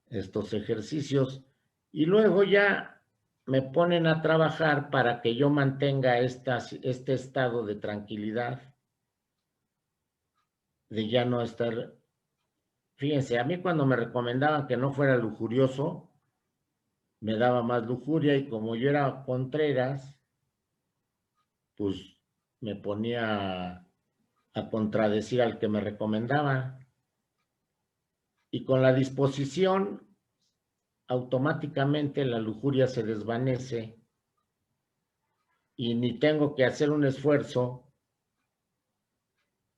estos ejercicios y luego ya me ponen a trabajar para que yo mantenga este estado de tranquilidad, de ya no estar. Fíjense, a mí cuando me recomendaban que no fuera lujurioso, me daba más lujuria y como yo era Contreras, pues me ponía a contradecir al que me recomendaba. Y con la disposición, automáticamente la lujuria se desvanece y ni tengo que hacer un esfuerzo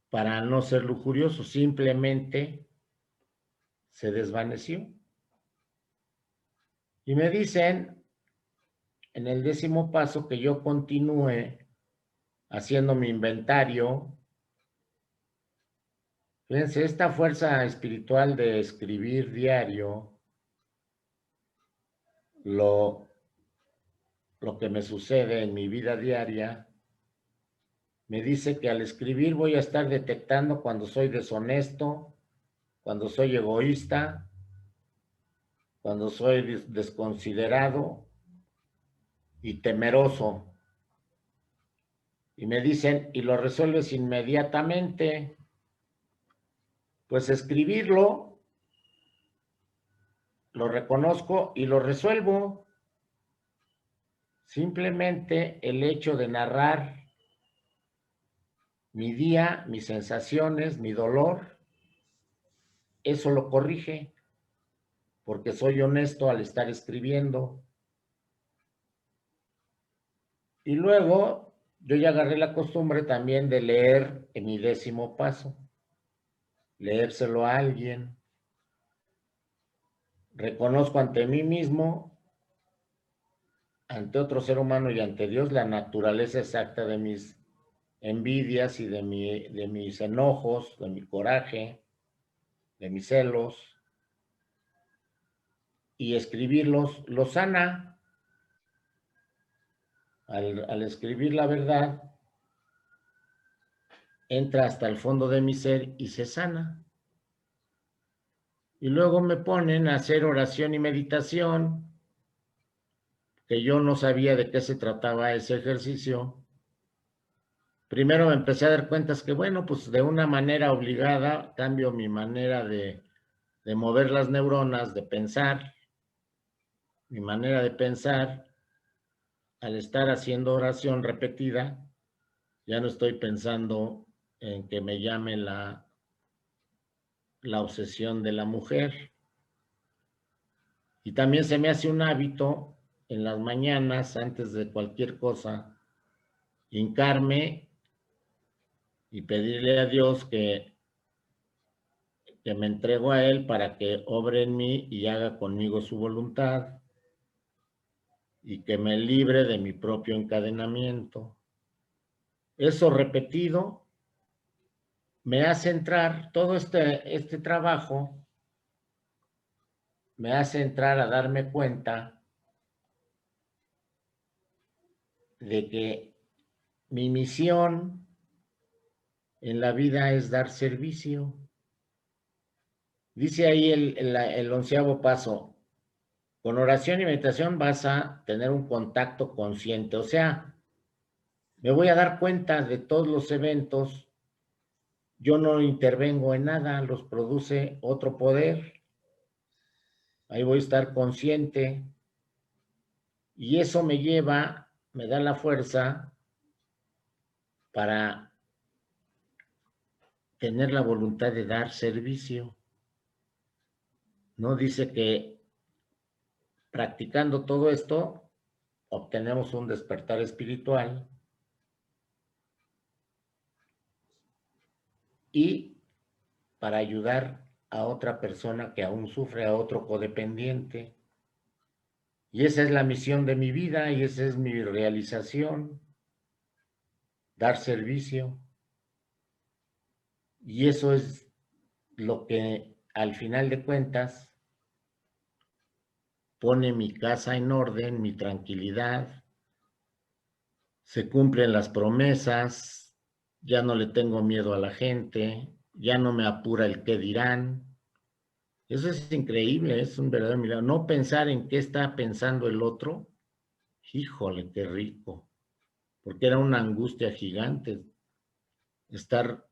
para no ser lujurioso, simplemente se desvaneció. Y me dicen en el 10º paso que yo continúe haciendo mi inventario. Fíjense, esta fuerza espiritual de escribir diario, lo que me sucede en mi vida diaria, me dice que al escribir voy a estar detectando cuando soy deshonesto, cuando soy egoísta, cuando soy desconsiderado y temeroso. Y me dicen, y lo resuelves inmediatamente. Pues escribirlo, lo reconozco y lo resuelvo. Simplemente el hecho de narrar mi día, mis sensaciones, mi dolor, eso lo corrige, porque soy honesto al estar escribiendo. Y luego yo ya agarré la costumbre también de leer en mi 10º paso, leérselo a alguien. Reconozco ante mí mismo, ante otro ser humano y ante Dios la naturaleza exacta de mis envidias y de mis enojos, de mi coraje, de mis celos. Y escribirlos lo sana. Al escribir la verdad, entra hasta el fondo de mi ser y se sana. Y luego me ponen a hacer oración y meditación, que yo no sabía de qué se trataba ese ejercicio. Primero me empecé a dar cuenta que, bueno, pues de una manera obligada cambio mi manera de mover las neuronas, de pensar, mi manera de pensar, al estar haciendo oración repetida, ya no estoy pensando en que me llame la obsesión de la mujer. Y también se me hace un hábito en las mañanas, antes de cualquier cosa, hincarme y pedirle a Dios que me entrego a Él para que obre en mí y haga conmigo su voluntad y que me libre de mi propio encadenamiento. Eso repetido me hace entrar, todo este trabajo me hace entrar a darme cuenta de que mi misión en la vida es dar servicio. Dice ahí el 11º paso, con oración y meditación vas a tener un contacto consciente, o sea, me voy a dar cuenta de todos los eventos, yo no intervengo en nada, los produce otro poder, ahí voy a estar consciente y eso me lleva, me da la fuerza para tener la voluntad de dar servicio. ¿No? Dice que practicando todo esto obtenemos un despertar espiritual y para ayudar a otra persona que aún sufre, a otro codependiente. Y esa es la misión de mi vida y esa es mi realización, dar servicio. Y eso es lo que al final de cuentas pone mi casa en orden, mi tranquilidad, se cumplen las promesas, ya no le tengo miedo a la gente, ya no me apura el qué dirán. Eso es increíble, es un verdadero milagro. No pensar en qué está pensando el otro, híjole, qué rico, porque era una angustia gigante estar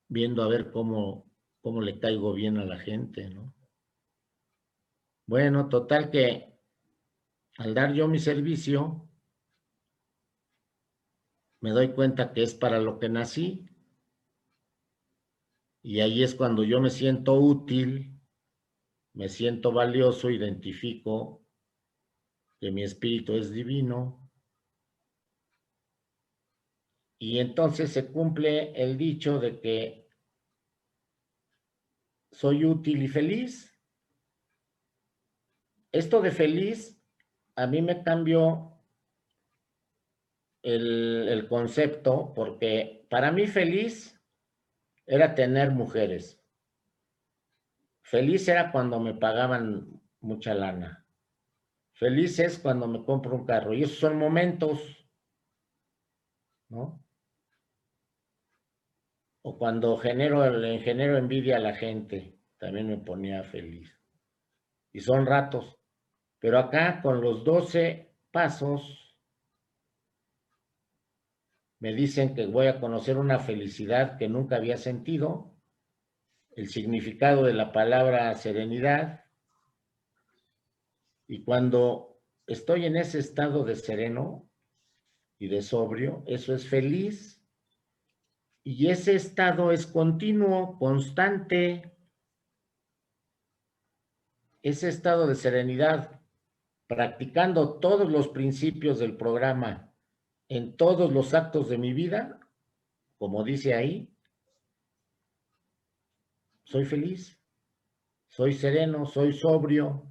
viendo a ver cómo le caigo bien a la gente, ¿no? Bueno, total que al dar yo mi servicio, me doy cuenta que es para lo que nací. Y ahí es cuando yo me siento útil, me siento valioso, identifico que mi espíritu es divino. Y entonces se cumple el dicho de que soy útil y feliz. esto de feliz, a mí me cambió el concepto, porque para mí feliz era tener mujeres. Feliz era cuando me pagaban mucha lana. Feliz es cuando me compro un carro. Y esos son momentos, ¿no? O cuando genero envidia a la gente, también me ponía feliz. Y son ratos. Pero acá con los 12 pasos me dicen que voy a conocer una felicidad que nunca había sentido, el significado de la palabra serenidad. Y cuando estoy en ese estado de sereno y de sobrio, eso es feliz. Y ese estado es continuo, constante. Ese estado de serenidad, practicando todos los principios del programa en todos los actos de mi vida, como dice ahí, soy feliz, soy sereno, soy sobrio.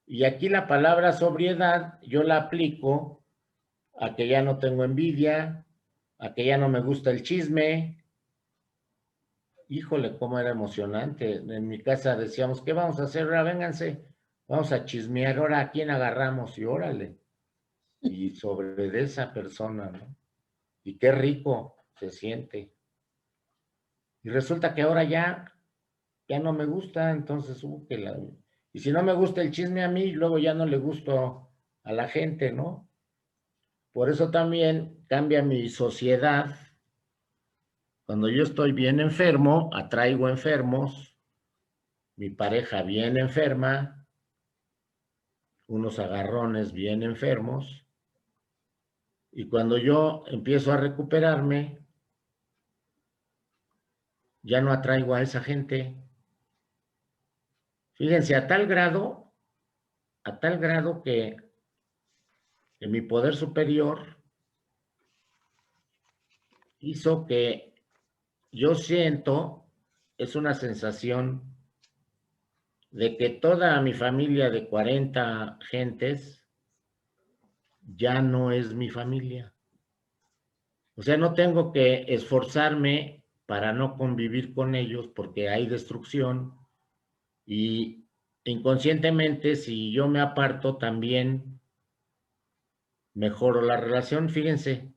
Y aquí la palabra sobriedad yo la aplico a que ya no tengo envidia, a que ya no me gusta el chisme. Híjole, cómo era emocionante. En mi casa decíamos, ¿qué vamos a hacer ahora? Vénganse, vamos a chismear, ahora a quién agarramos y órale. Y sobre de esa persona, ¿no? Y qué rico se siente. Y resulta que ahora ya no me gusta, entonces, y si no me gusta el chisme a mí, luego ya no le gusto a la gente, ¿no? Por eso también cambia mi sociedad. Cuando yo estoy bien enfermo, atraigo enfermos, mi pareja bien enferma, unos agarrones bien enfermos, y cuando yo empiezo a recuperarme, ya no atraigo a esa gente. Fíjense, a tal grado que mi poder superior hizo que yo siento, es una sensación de que toda mi familia de 40 gentes ya no es mi familia. O sea, no tengo que esforzarme para no convivir con ellos porque hay destrucción y inconscientemente si yo me aparto también mejoro la relación. Fíjense,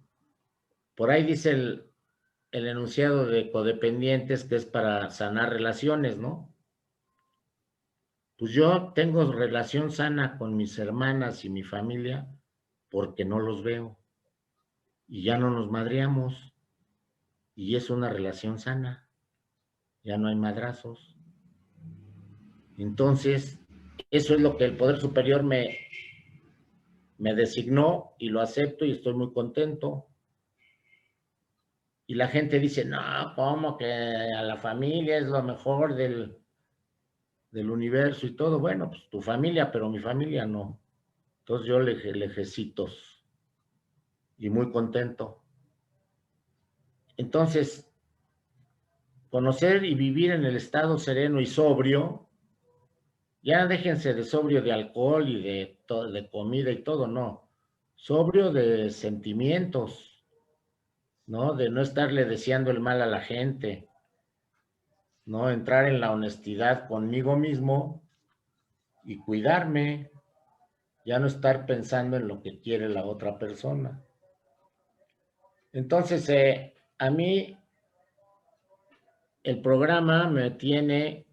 por ahí dice el enunciado de codependientes que es para sanar relaciones, ¿no? Pues yo tengo relación sana con mis hermanas y mi familia porque no los veo y ya no nos madreamos y es una relación sana, ya no hay madrazos. Entonces, eso es lo que el Poder Superior me designó y lo acepto y estoy muy contento. Y la gente dice, no, ¿cómo que a la familia es lo mejor del universo y todo? Bueno, pues tu familia, pero mi familia no. Entonces yo lejecitos y muy contento. Entonces, conocer y vivir en el estado sereno y sobrio, ya déjense de sobrio de alcohol y de comida y todo, no. Sobrio de sentimientos, ¿no? De no estarle deseando el mal a la gente, ¿no? Entrar en la honestidad conmigo mismo y cuidarme, ya no estar pensando en lo que quiere la otra persona. Entonces, a mí el programa me tiene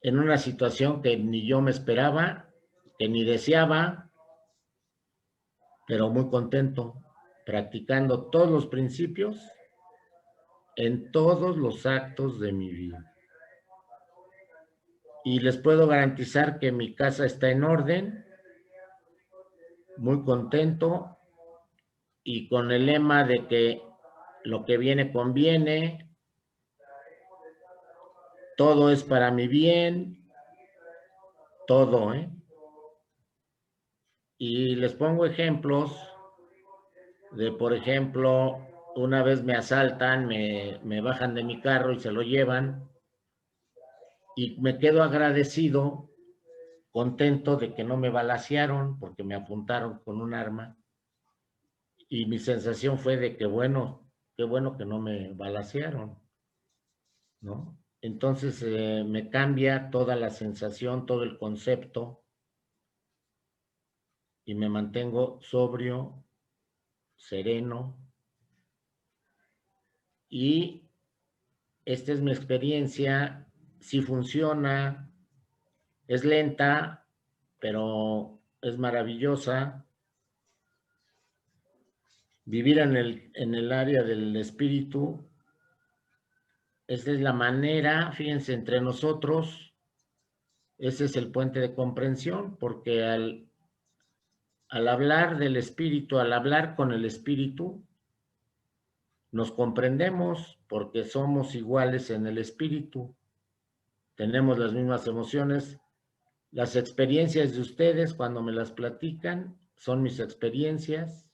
en una situación que ni yo me esperaba, que ni deseaba, pero muy contento, practicando todos los principios en todos los actos de mi vida. Y les puedo garantizar que mi casa está en orden, muy contento y con el lema de que lo que viene conviene, todo es para mi bien, todo, ¿eh? Y les pongo ejemplos de, por ejemplo, una vez me asaltan, me bajan de mi carro y se lo llevan y me quedo agradecido contento de que no me balacearon porque me apuntaron con un arma. Y mi sensación fue de que, bueno, qué bueno que no me balacearon, ¿no? Entonces me cambia toda la sensación, todo el concepto, y me mantengo sobrio, sereno, y esta es mi experiencia. Sí funciona, es lenta, pero es maravillosa. Vivir en el área del espíritu, esa es la manera, fíjense, entre nosotros, ese es el puente de comprensión, porque al hablar del espíritu, al hablar con el espíritu, nos comprendemos porque somos iguales en el espíritu, tenemos las mismas emociones. Las experiencias de ustedes cuando me las platican son mis experiencias,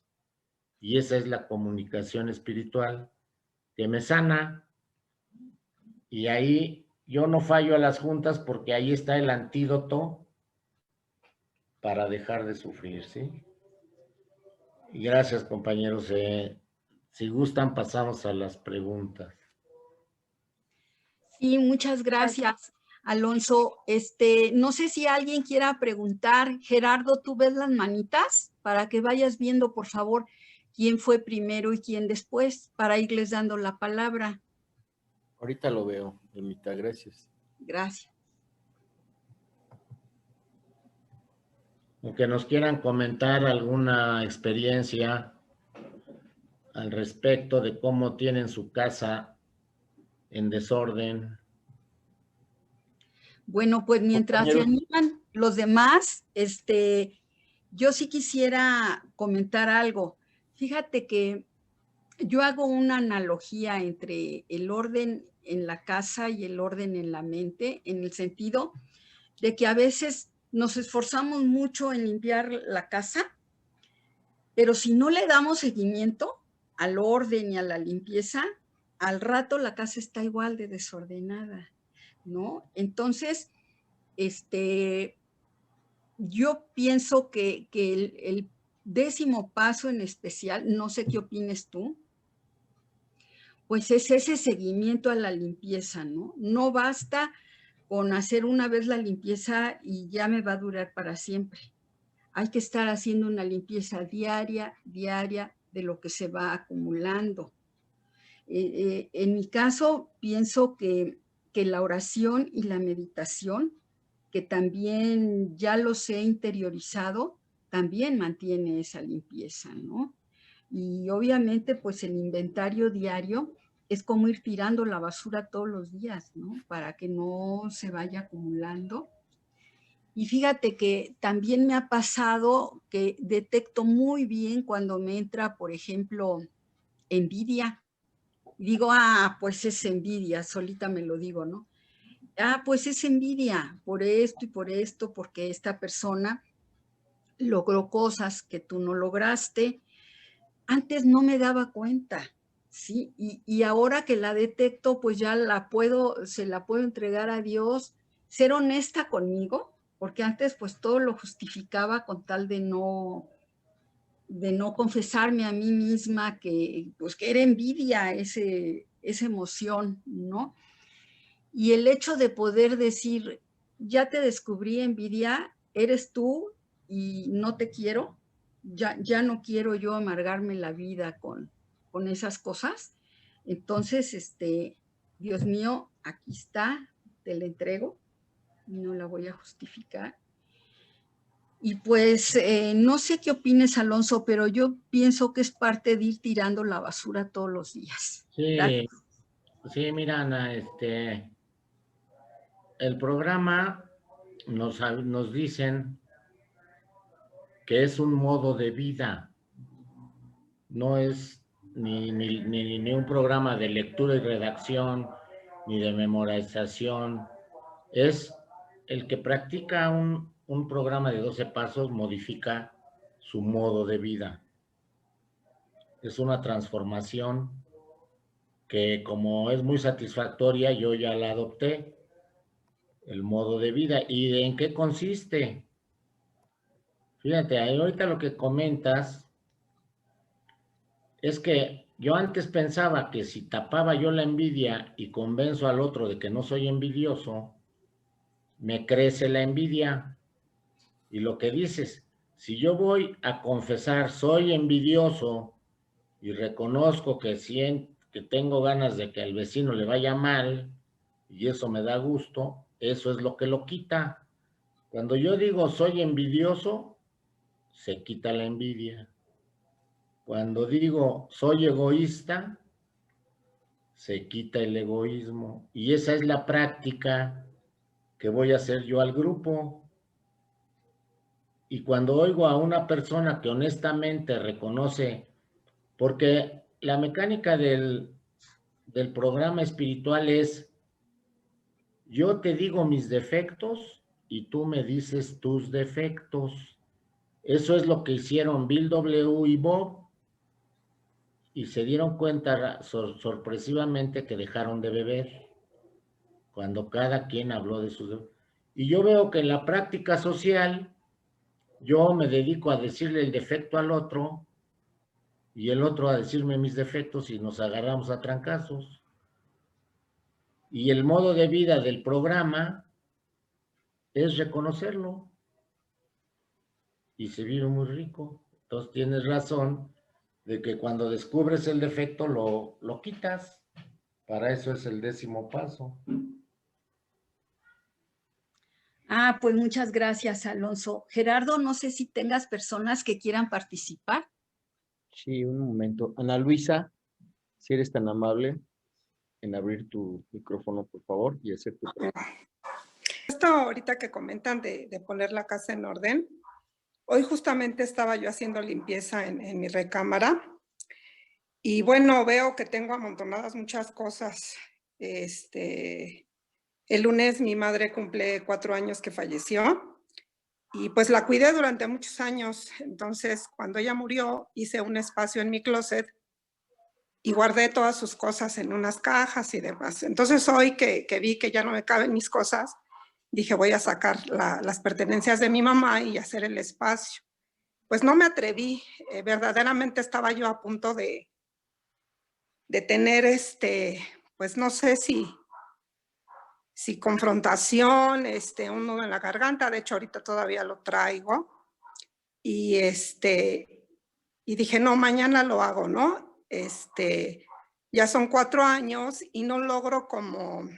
y esa es la comunicación espiritual que me sana, y ahí yo no fallo a las juntas porque ahí está el antídoto para dejar de sufrir, ¿sí? Y gracias, compañeros. Si gustan, pasamos a las preguntas. Sí, muchas gracias, Alonso. No sé si alguien quiera preguntar. Gerardo, ¿tú ves las manitas? Para que vayas viendo, por favor, quién fue primero y quién después, para irles dando la palabra. Ahorita lo veo, Ermita, gracias. Gracias. Aunque nos quieran comentar alguna experiencia al respecto de cómo tienen su casa en desorden. Bueno, pues mientras se Compañeros, animan los demás, yo sí quisiera comentar algo. Fíjate que yo hago una analogía entre el orden en la casa y el orden en la mente, en el sentido de que a veces nos esforzamos mucho en limpiar la casa, pero si no le damos seguimiento al orden y a la limpieza, al rato la casa está igual de desordenada, ¿no? Entonces, yo pienso que el 10º paso en especial, no sé qué opines tú, pues es ese seguimiento a la limpieza, ¿no? No basta con hacer una vez la limpieza y ya me va a durar para siempre. Hay que estar haciendo una limpieza diaria, diaria de lo que se va acumulando. En mi caso, pienso que la oración y la meditación, que también ya los he interiorizado, también mantiene esa limpieza, ¿no? Y obviamente, pues el inventario diario es como ir tirando la basura todos los días, ¿no? Para que no se vaya acumulando. Y fíjate que también me ha pasado que detecto muy bien cuando me entra, por ejemplo, envidia. Y digo, pues es envidia, solita me lo digo, ¿no? Pues es envidia por esto y por esto, porque esta persona logró cosas que tú no lograste. Antes no me daba cuenta, ¿sí? Y ahora que la detecto, pues ya se la puedo entregar a Dios, ser honesta conmigo, porque antes pues todo lo justificaba con tal de no confesarme a mí misma que pues que era envidia esa emoción, ¿no? Y el hecho de poder decir, ya te descubrí, envidia, eres tú y no te quiero, ya no quiero yo amargarme la vida con esas cosas. Entonces, Dios mío, aquí está, te la entrego y no la voy a justificar. Y pues no sé qué opines, Alonso, pero yo pienso que es parte de ir tirando la basura todos los días. sí, Gracias. sí, mira, Ana, el programa nos dicen que es un modo de vida, no es ni un programa de lectura y redacción, ni de memorización. Es el que practica un programa de 12 pasos, modifica su modo de vida. Es una transformación que, como es muy satisfactoria, yo ya la adopté. el modo de vida. ¿Y en qué consiste? Fíjate, ahorita lo que comentas es que yo antes pensaba que si tapaba yo la envidia y convenzo al otro de que no soy envidioso, me crece la envidia. Y lo que dices, si yo voy a confesar soy envidioso y reconozco que tengo ganas de que al vecino le vaya mal y eso me da gusto, eso es lo que lo quita. Cuando yo digo soy envidioso, se quita la envidia. Cuando digo soy egoísta, se quita el egoísmo. Y esa es la práctica que voy a hacer yo al grupo. Y cuando oigo a una persona que honestamente reconoce, porque la mecánica del programa espiritual es, yo te digo mis defectos y tú me dices tus defectos. Eso es lo que hicieron Bill W. y Bob, y se dieron cuenta sorpresivamente que dejaron de beber cuando cada quien habló de sus defectos. Y yo veo que en la práctica social yo me dedico a decirle el defecto al otro y el otro a decirme mis defectos y nos agarramos a trancazos. Y el modo de vida del programa es reconocerlo y se vive muy rico. Entonces tienes razón de que cuando descubres el defecto lo quitas. Para eso es el 10º paso. Ah, pues muchas gracias, Alonso. Gerardo, no sé si tengas personas que quieran participar. Sí, un momento. Ana Luisa, si eres tan amable en abrir tu micrófono, por favor, y hacer tu pregunta. Esto ahorita que comentan de poner la casa en orden, hoy justamente estaba yo haciendo limpieza en mi recámara y bueno, veo que tengo amontonadas muchas cosas. El lunes mi madre cumple 4 años que falleció y pues la cuidé durante muchos años. Entonces, cuando ella murió, hice un espacio en mi closet y guardé todas sus cosas en unas cajas y demás. Entonces, hoy que vi que ya no me caben mis cosas, dije, voy a sacar las pertenencias de mi mamá y hacer el espacio. Pues no me atreví, verdaderamente estaba yo a punto de tener, pues no sé si confrontación, un nudo en la garganta, de hecho ahorita todavía lo traigo, y y dije, no, mañana lo hago, ¿no? Ya son 4 años y no logro como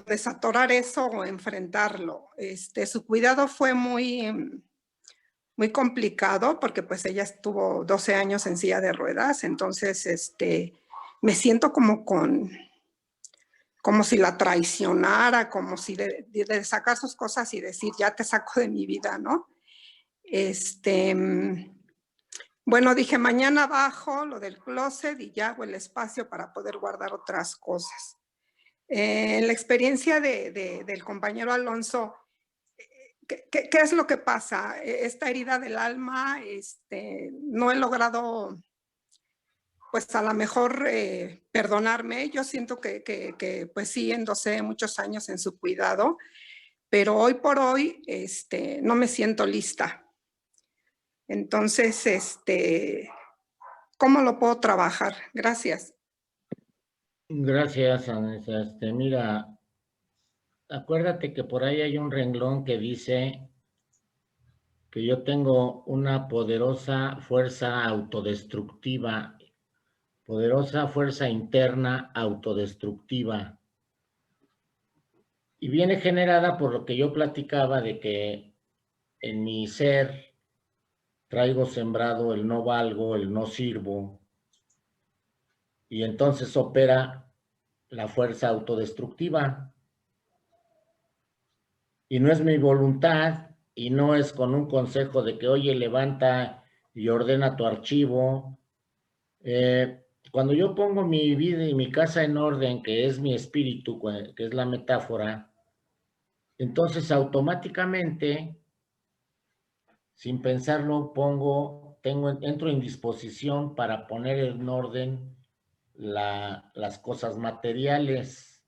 desatorar eso o enfrentarlo. Su cuidado fue muy complicado porque pues ella estuvo 12 años en silla de ruedas, entonces me siento como si la traicionara, como si de sacar sus cosas y decir, ya te saco de mi vida, ¿no? Bueno, dije, mañana bajo lo del closet y ya hago el espacio para poder guardar otras cosas. En la experiencia del compañero Alonso, ¿qué es lo que pasa? Esta herida del alma, no he logrado, pues a lo mejor perdonarme. Yo siento que pues sí, endosé muchos años en su cuidado, pero hoy por hoy, no me siento lista. Entonces, ¿cómo lo puedo trabajar? Gracias. Gracias, Anessa. Mira, acuérdate que por ahí hay un renglón que dice que yo tengo una poderosa fuerza autodestructiva, poderosa fuerza interna autodestructiva. Y viene generada por lo que yo platicaba de que en mi ser traigo sembrado el no valgo, el no sirvo, y entonces opera la fuerza autodestructiva. Y no es mi voluntad, y no es con un consejo de que, oye, levanta y ordena tu archivo. Cuando yo pongo mi vida y mi casa en orden, que es mi espíritu, que es la metáfora, entonces automáticamente, sin pensarlo, entro en disposición para poner en orden las cosas materiales.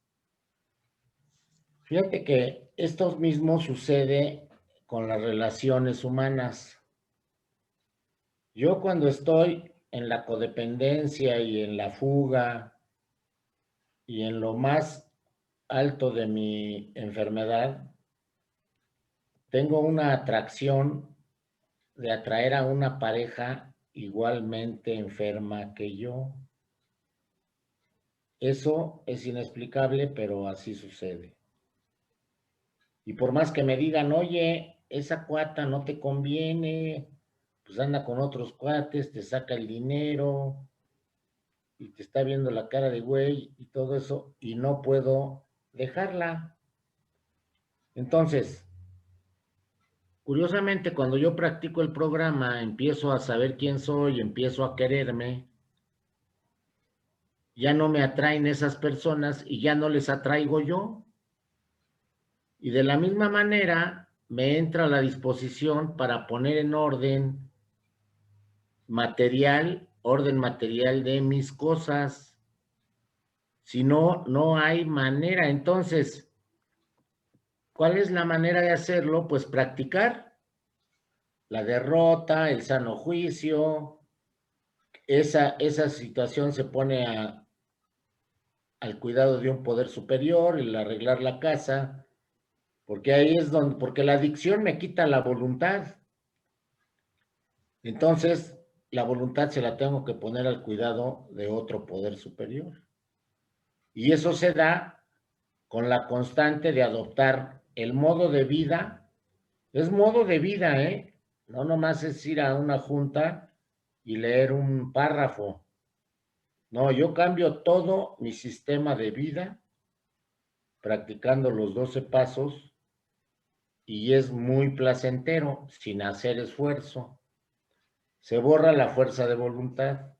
Fíjate que esto mismo sucede con las relaciones humanas. Yo cuando estoy en la codependencia y en la fuga y en lo más alto de mi enfermedad, tengo una atracción de atraer a una pareja igualmente enferma que yo. Eso es inexplicable, pero así sucede. Y por más que me digan, oye, esa cuata no te conviene, pues anda con otros cuates, te saca el dinero y te está viendo la cara de güey y todo eso, y no puedo dejarla. Entonces, curiosamente, cuando yo practico el programa, empiezo a saber quién soy, empiezo a quererme, ya no me atraen esas personas y ya no les atraigo yo. Y de la misma manera me entra la disposición para poner en orden material de mis cosas. Si no, no hay manera. Entonces, ¿cuál es la manera de hacerlo? Pues practicar la derrota, el sano juicio. Esa situación se pone al cuidado de un poder superior, el arreglar la casa, porque ahí es donde, porque la adicción me quita la voluntad. Entonces, la voluntad se la tengo que poner al cuidado de otro poder superior. Y eso se da con la constante de adoptar el modo de vida. Es modo de vida, ¿eh? No nomás es ir a una junta y leer un párrafo. No, yo cambio todo mi sistema de vida practicando los 12 pasos y es muy placentero, sin hacer esfuerzo. Se borra la fuerza de voluntad.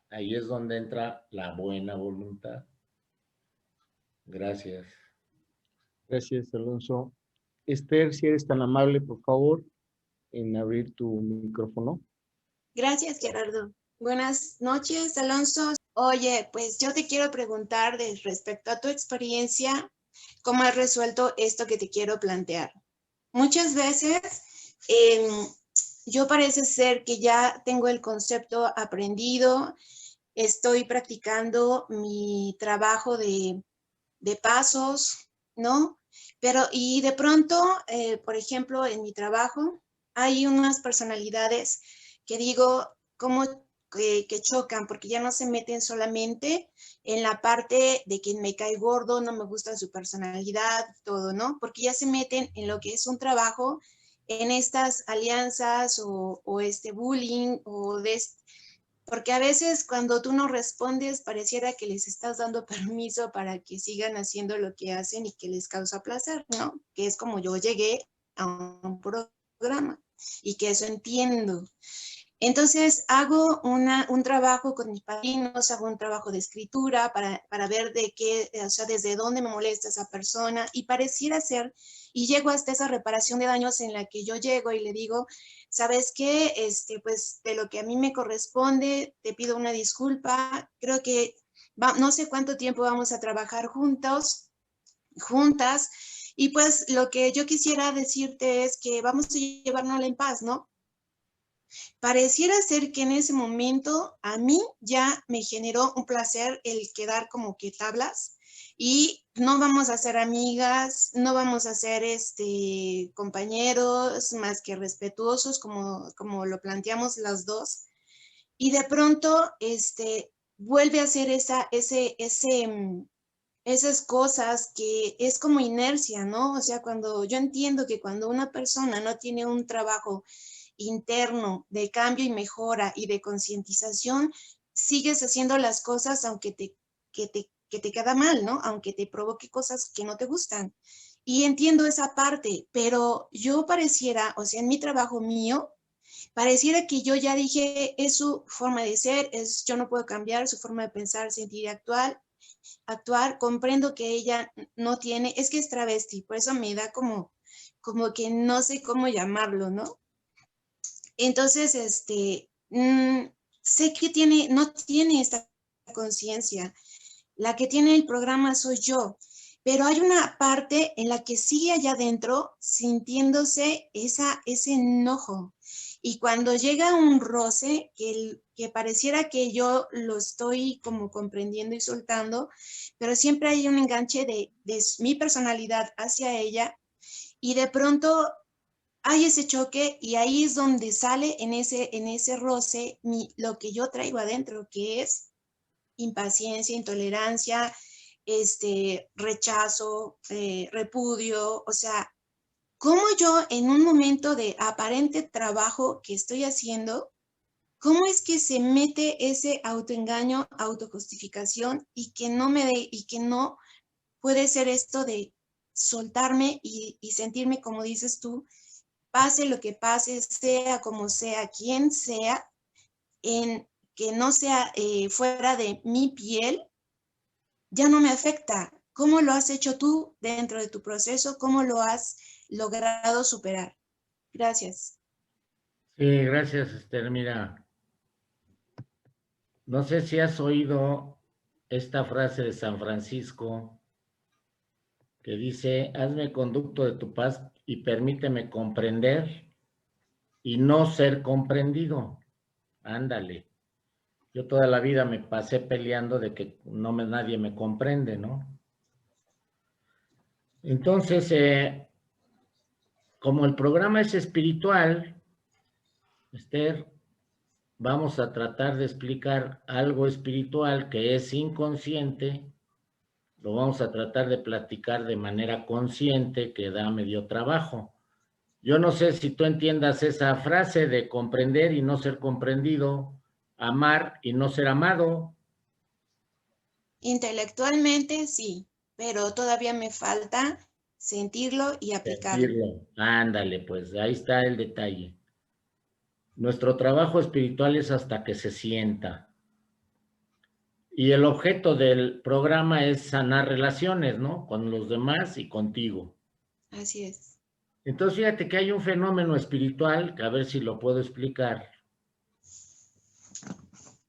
Ahí es donde entra la buena voluntad. Gracias. Gracias, Alonso. Esther, si eres tan amable, por favor, en abrir tu micrófono. Gracias, Gerardo. Buenas noches, Alonso. Oye, pues yo te quiero preguntar respecto a tu experiencia, ¿cómo has resuelto esto que te quiero plantear? Muchas veces yo parece ser que ya tengo el concepto aprendido, estoy practicando mi trabajo de pasos, ¿no? Pero, y de pronto, por ejemplo, en mi trabajo, hay unas personalidades que digo, como que chocan, porque ya no se meten solamente en la parte de quien me cae gordo, no me gusta su personalidad, todo, ¿no? Porque ya se meten en lo que es un trabajo, en estas alianzas o este bullying o de porque a veces cuando tú no respondes pareciera que les estás dando permiso para que sigan haciendo lo que hacen y que les causa placer, ¿no? Que es como yo llegué a un programa y que eso entiendo. Entonces hago un trabajo con mis padrinos, hago un trabajo de escritura para ver de qué, o sea, desde dónde me molesta esa persona y pareciera ser, y llego hasta esa reparación de daños en la que yo llego y le digo, ¿sabes qué? Pues de lo que a mí me corresponde, te pido una disculpa, creo que no sé cuánto tiempo vamos a trabajar juntas, y pues lo que yo quisiera decirte es que vamos a llevárnosla en paz, ¿no? Pareciera ser que en ese momento a mí ya me generó un placer el quedar como que tablas y no vamos a ser amigas, no vamos a ser compañeros más que respetuosos como lo planteamos las dos. Y de pronto vuelve a ser esas cosas que es como inercia, ¿no? O sea, cuando yo entiendo que cuando una persona no tiene un trabajo interno de cambio y mejora y de concientización, sigues haciendo las cosas aunque te queda mal, ¿no? Aunque te provoque cosas que no te gustan. Y entiendo esa parte, pero yo pareciera, o sea, en mi trabajo mío, pareciera que yo ya dije, es su forma de ser, yo no puedo cambiar su forma de pensar, sentir y actuar, comprendo que ella no tiene, es que es travesti, por eso me da como que no sé cómo llamarlo, ¿no? Entonces, sé que no tiene esta conciencia. La que tiene el programa soy yo. pero hay una parte en la que sigue allá adentro sintiéndose ese enojo. Y cuando llega un roce que pareciera que yo lo estoy como comprendiendo y soltando, pero siempre hay un enganche de mi personalidad hacia ella, y de pronto hay ese choque, y ahí es donde sale en ese roce lo que yo traigo adentro, que es impaciencia, intolerancia, rechazo, repudio. O sea, cómo yo en un momento de aparente trabajo que estoy haciendo, cómo es que se mete ese autoengaño, autojustificación, y que no puede ser esto de soltarme y sentirme, como dices tú, pase lo que pase, sea como sea, quien sea, en que no sea fuera de mi piel, ya no me afecta. ¿Cómo lo has hecho tú dentro de tu proceso? ¿Cómo lo has logrado superar? Gracias. Sí, gracias, Esther. Mira, no sé si has oído esta frase de San Francisco que dice, hazme conducto de tu paz y permíteme comprender y no ser comprendido. Ándale. Yo toda la vida me pasé peleando de que nadie me comprende, ¿no? Entonces, como el programa es espiritual, Esther, vamos a tratar de explicar algo espiritual que es inconsciente, lo vamos a tratar de platicar de manera consciente, que da medio trabajo. Yo no sé si tú entiendas esa frase de comprender y no ser comprendido, amar y no ser amado. Intelectualmente sí, pero todavía me falta sentirlo y aplicarlo. Sentirlo. Ándale, pues ahí está el detalle. Nuestro trabajo espiritual es hasta que se sienta. Y el objeto del programa es sanar relaciones, ¿no? Con los demás y contigo. Así es. Entonces, fíjate que hay un fenómeno espiritual, que a ver si lo puedo explicar,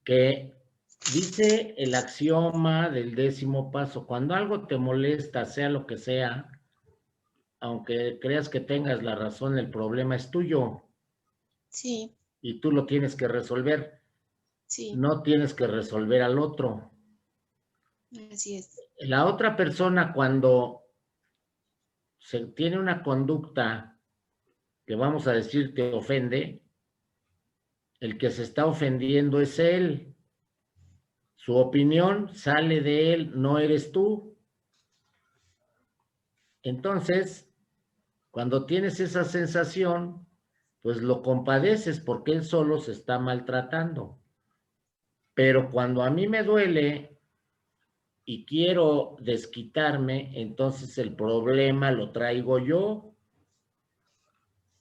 que dice el axioma del 10º paso: cuando algo te molesta, sea lo que sea, aunque creas que tengas la razón, el problema es tuyo Sí, y tú lo tienes que resolver. sí, No tienes que resolver al otro. así es. La otra persona, cuando se tiene una conducta que vamos a decir te ofende, el que se está ofendiendo es él. Su opinión sale de él, no eres tú. Entonces, cuando tienes esa sensación, pues lo compadeces porque él solo se está maltratando. Pero cuando a mí me duele y quiero desquitarme, entonces el problema lo traigo yo.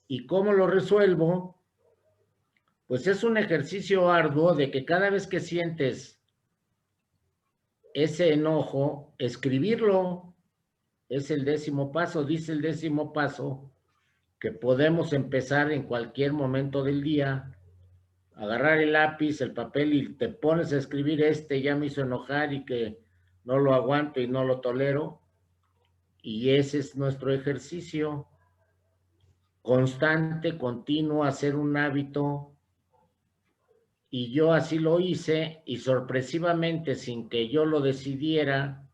¿Y cómo lo resuelvo? Pues es un ejercicio arduo de que cada vez que sientes ese enojo, escribirlo. Es el 10º paso, dice el 10º paso, que podemos empezar en cualquier momento del día, agarrar el lápiz, el papel y te pones a escribir: ya me hizo enojar y que no lo aguanto y no lo tolero. Y ese es nuestro ejercicio constante, continuo, hacer un hábito. Y yo así lo hice, y sorpresivamente, sin que yo lo decidiera,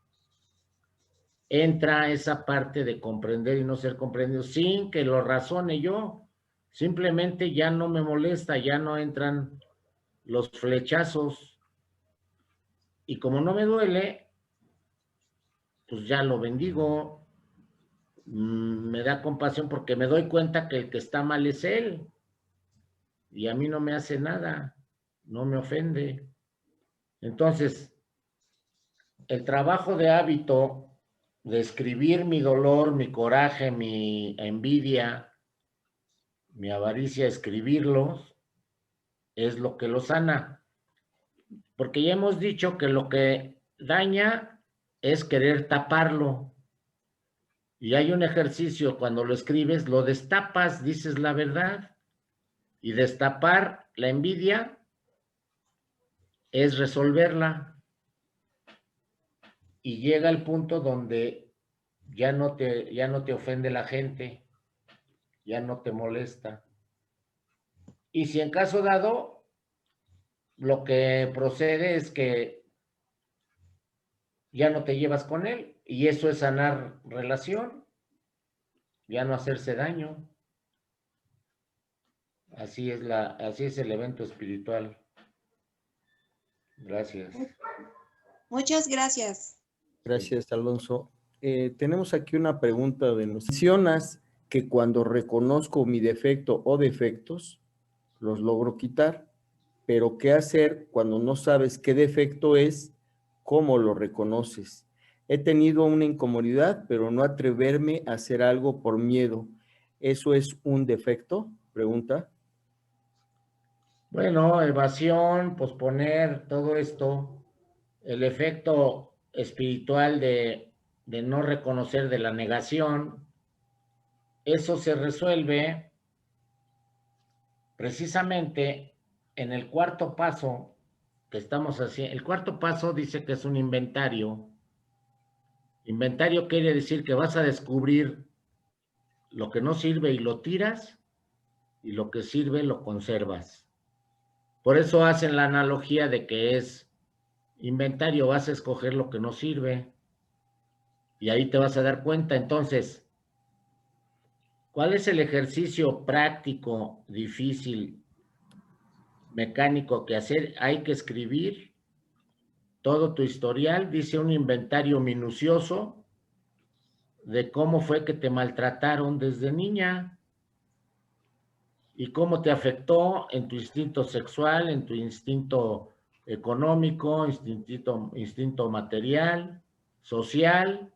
entra esa parte de comprender y no ser comprendido, sin que lo razone yo. Simplemente ya no me molesta, ya no entran los flechazos. Y como no me duele, pues ya lo bendigo. Me da compasión porque me doy cuenta que el que está mal es él. Y a mí no me hace nada, no me ofende. Entonces, el trabajo de hábito de escribir mi dolor, mi coraje, mi envidia, mi avaricia, escribirlos, es lo que lo sana. Porque ya hemos dicho que lo que daña es querer taparlo. Y hay un ejercicio: cuando lo escribes, lo destapas, dices la verdad. Y destapar la envidia es resolverla. Y llega el punto donde ya no te ofende la gente, ya no te molesta. Y si en caso dado, lo que procede es que ya no te llevas con él, y eso es sanar relación, ya no hacerse daño. Así es el evento espiritual. Gracias. Muchas gracias. Gracias, Alonso. Tenemos aquí una pregunta de nosotros. Mencionas que cuando reconozco mi defecto o defectos, los logro quitar, pero ¿qué hacer cuando no sabes qué defecto es? ¿Cómo lo reconoces? He tenido una incomodidad, pero no atreverme a hacer algo por miedo. ¿Eso es un defecto? Pregunta. Bueno, evasión, posponer, todo esto, el efecto espiritual de no reconocer, de la negación, eso se resuelve precisamente en el cuarto paso que estamos haciendo. El cuarto paso dice que es un inventario. Inventario quiere decir que vas a descubrir lo que no sirve y lo tiras, y lo que sirve lo conservas. Por eso hacen la analogía de que es inventario, vas a escoger lo que no sirve, y ahí te vas a dar cuenta. Entonces, ¿cuál es el ejercicio práctico, difícil, mecánico que hacer? Hay que escribir todo tu historial, dice un inventario minucioso de cómo fue que te maltrataron desde niña y cómo te afectó en tu instinto sexual, en tu instinto económico, instinto material, social.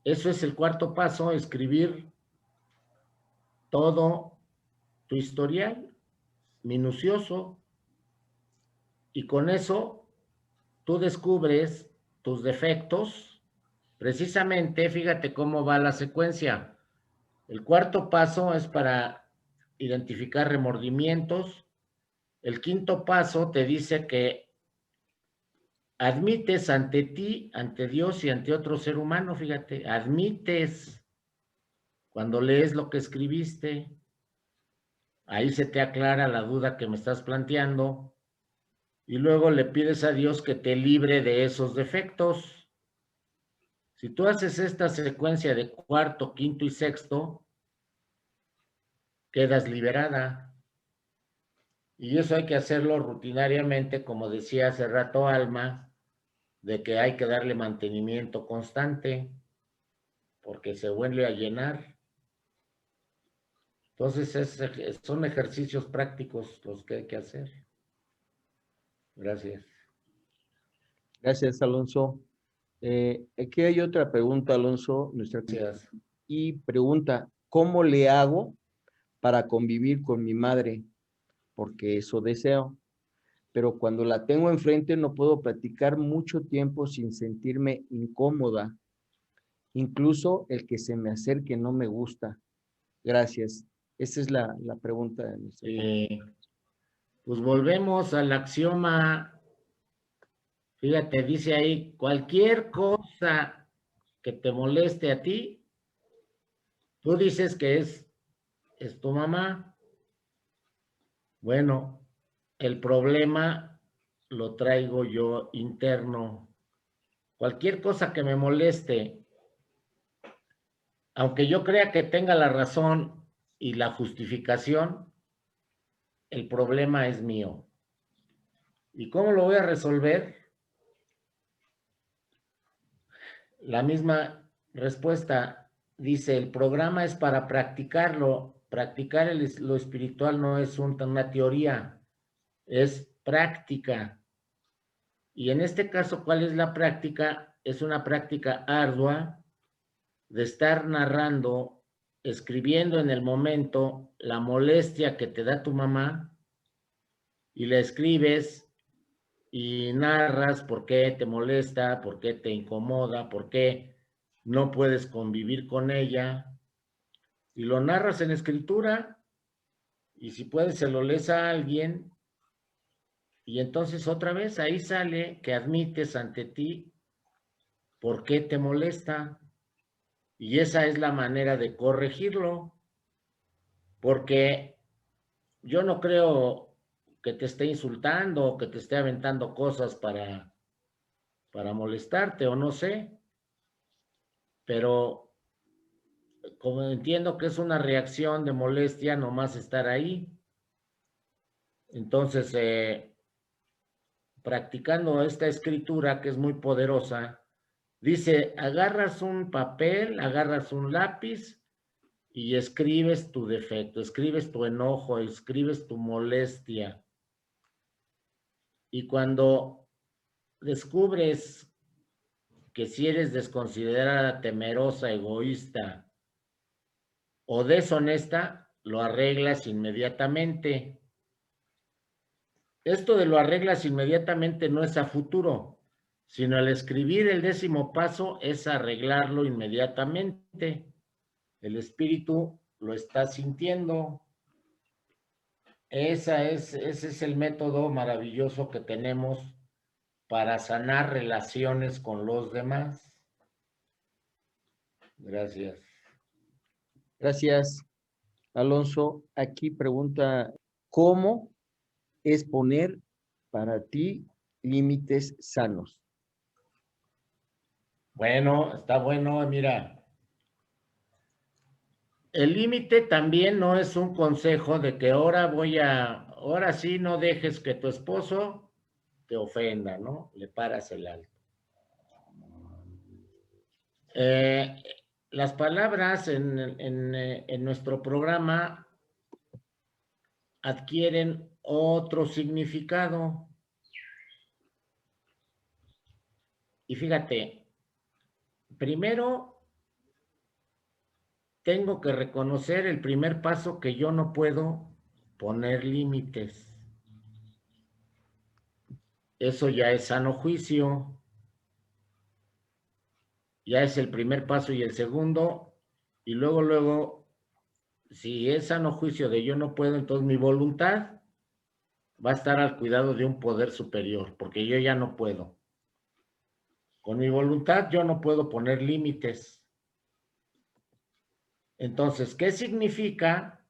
Eso es el cuarto paso, escribir todo tu historial minucioso, y con eso tú descubres tus defectos. Precisamente, fíjate cómo va la secuencia. El cuarto paso es para identificar remordimientos. El quinto paso te dice que admites ante ti, ante Dios y ante otro ser humano, fíjate, admites cuando lees lo que escribiste. Ahí se te aclara la duda que me estás planteando, y luego le pides a Dios que te libre de esos defectos. Si tú haces esta secuencia de cuarto, quinto y sexto, quedas liberada. Y eso hay que hacerlo rutinariamente, como decía hace rato Alma, de que hay que darle mantenimiento constante, porque se vuelve a llenar. Entonces son ejercicios prácticos los que hay que hacer. Gracias. Gracias, Alonso. Aquí hay otra pregunta, Alonso. Gracias. Y pregunta, ¿cómo le hago para convivir con mi madre? Porque eso deseo. Pero cuando la tengo enfrente no puedo platicar mucho tiempo sin sentirme incómoda. Incluso el que se me acerque no me gusta. Gracias. Esa es la pregunta de nuestra. Pues volvemos al axioma. Fíjate, dice ahí, cualquier cosa que te moleste a ti, tú dices que es tu mamá. Bueno, el problema lo traigo yo interno. Cualquier cosa que me moleste, aunque yo crea que tenga la razón y la justificación, el problema es mío. ¿Y cómo lo voy a resolver? La misma respuesta dice, el programa es para practicarlo. Practicar lo espiritual no es una teoría, es práctica. Y en este caso, ¿cuál es la práctica? Es una práctica ardua de estar narrando, escribiendo en el momento la molestia que te da tu mamá, y la escribes y narras por qué te molesta, por qué te incomoda, por qué no puedes convivir con ella, y lo narras en escritura, y si puedes se lo lees a alguien, y entonces otra vez ahí sale que admites ante ti por qué te molesta. Y esa es la manera de corregirlo, porque yo no creo que te esté insultando o que te esté aventando cosas para molestarte o no sé, pero como entiendo que es una reacción de molestia nomás estar ahí, entonces practicando esta escritura que es muy poderosa, dice, agarras un papel, agarras un lápiz y escribes tu defecto, escribes tu enojo, escribes tu molestia. Y cuando descubres que si eres desconsiderada, temerosa, egoísta o deshonesta, lo arreglas inmediatamente. Esto de lo arreglas inmediatamente no es a futuro, sino al escribir el 10º paso es arreglarlo inmediatamente. El espíritu lo está sintiendo. Ese es el método maravilloso que tenemos para sanar relaciones con los demás. Gracias. Gracias, Alonso. Aquí pregunta, ¿cómo es poner para ti límites sanos? Bueno, está bueno, mira. El límite también no es un consejo de que ahora sí no dejes que tu esposo te ofenda, ¿no? Le paras el alto. Las palabras en nuestro programa adquieren otro significado. Y fíjate, primero tengo que reconocer el primer paso que yo no puedo poner límites. Eso ya es sano juicio. Ya es el primer paso y el segundo. Y luego, si es sano juicio de yo no puedo, entonces mi voluntad va a estar al cuidado de un poder superior, porque yo ya no puedo. Con mi voluntad yo no puedo poner límites. Entonces, ¿qué significa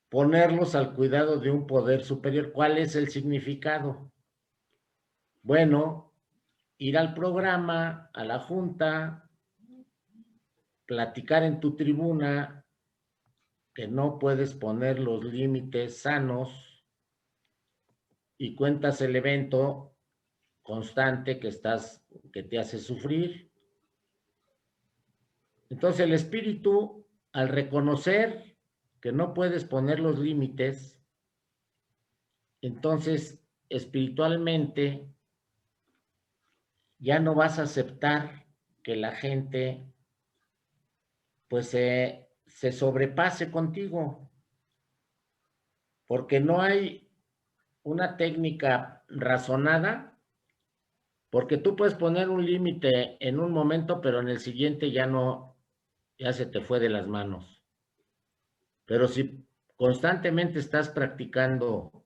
ponerlos al cuidado de un poder superior? ¿Cuál es el significado? Bueno, ir al programa, a la junta, platicar en tu tribuna que no puedes poner los límites sanos y cuentas el evento constante que te hace sufrir. Entonces el espíritu, al reconocer que no puedes poner los límites, entonces espiritualmente ya no vas a aceptar que la gente pues se sobrepase contigo, porque no hay una técnica razonada, porque tú puedes poner un límite en un momento, pero en el siguiente ya se te fue de las manos. Pero si constantemente estás practicando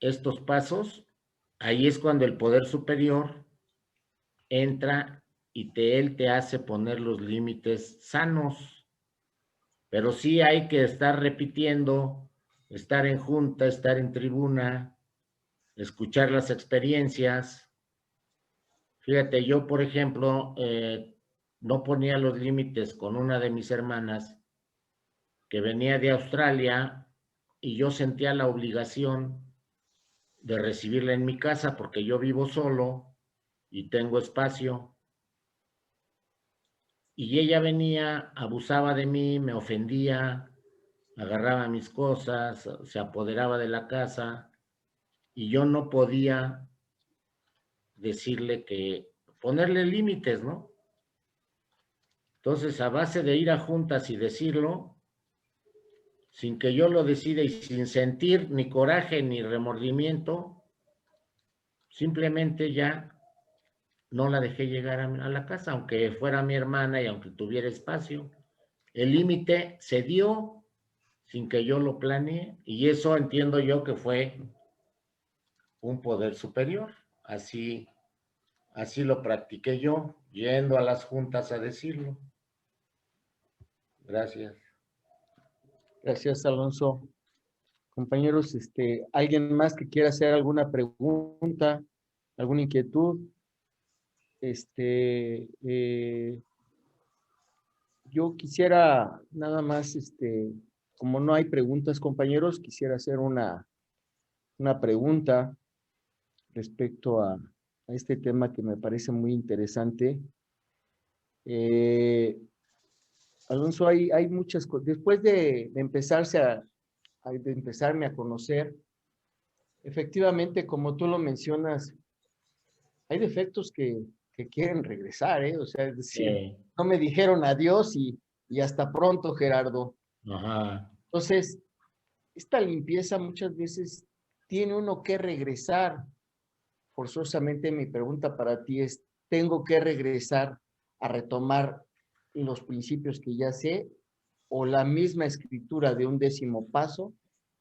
estos pasos, ahí es cuando el poder superior entra y él te hace poner los límites sanos. Pero sí hay que estar repitiendo, estar en junta, estar en tribuna, escuchar las experiencias. Fíjate, yo, por ejemplo, no ponía los límites con una de mis hermanas que venía de Australia y yo sentía la obligación de recibirla en mi casa porque yo vivo solo y tengo espacio. Y ella venía, abusaba de mí, me ofendía, agarraba mis cosas, se apoderaba de la casa y yo no podía ponerle límites, ¿no? Entonces, a base de ir a juntas y decirlo, sin que yo lo decida y sin sentir ni coraje ni remordimiento, simplemente ya no la dejé llegar a la casa, aunque fuera mi hermana y aunque tuviera espacio. El límite se dio sin que yo lo planeé y eso entiendo yo que fue un poder superior. Así lo practiqué yo. yendo a las juntas a decirlo. Gracias. Gracias, Alonso. Compañeros, ¿alguien más que quiera hacer alguna pregunta, alguna inquietud? Yo quisiera nada más, como no hay preguntas, compañeros, quisiera hacer una pregunta respecto a este tema que me parece muy interesante. Alonso, hay muchas cosas. Después de empezarme a conocer, efectivamente, como tú lo mencionas, hay defectos que quieren regresar, ¿eh? O sea, es decir, no me dijeron adiós y hasta pronto, Gerardo. Ajá. Entonces, esta limpieza muchas veces tiene uno que regresar. Forzosamente mi pregunta para ti es, ¿tengo que regresar a retomar los principios que ya sé o la misma escritura de un 10º paso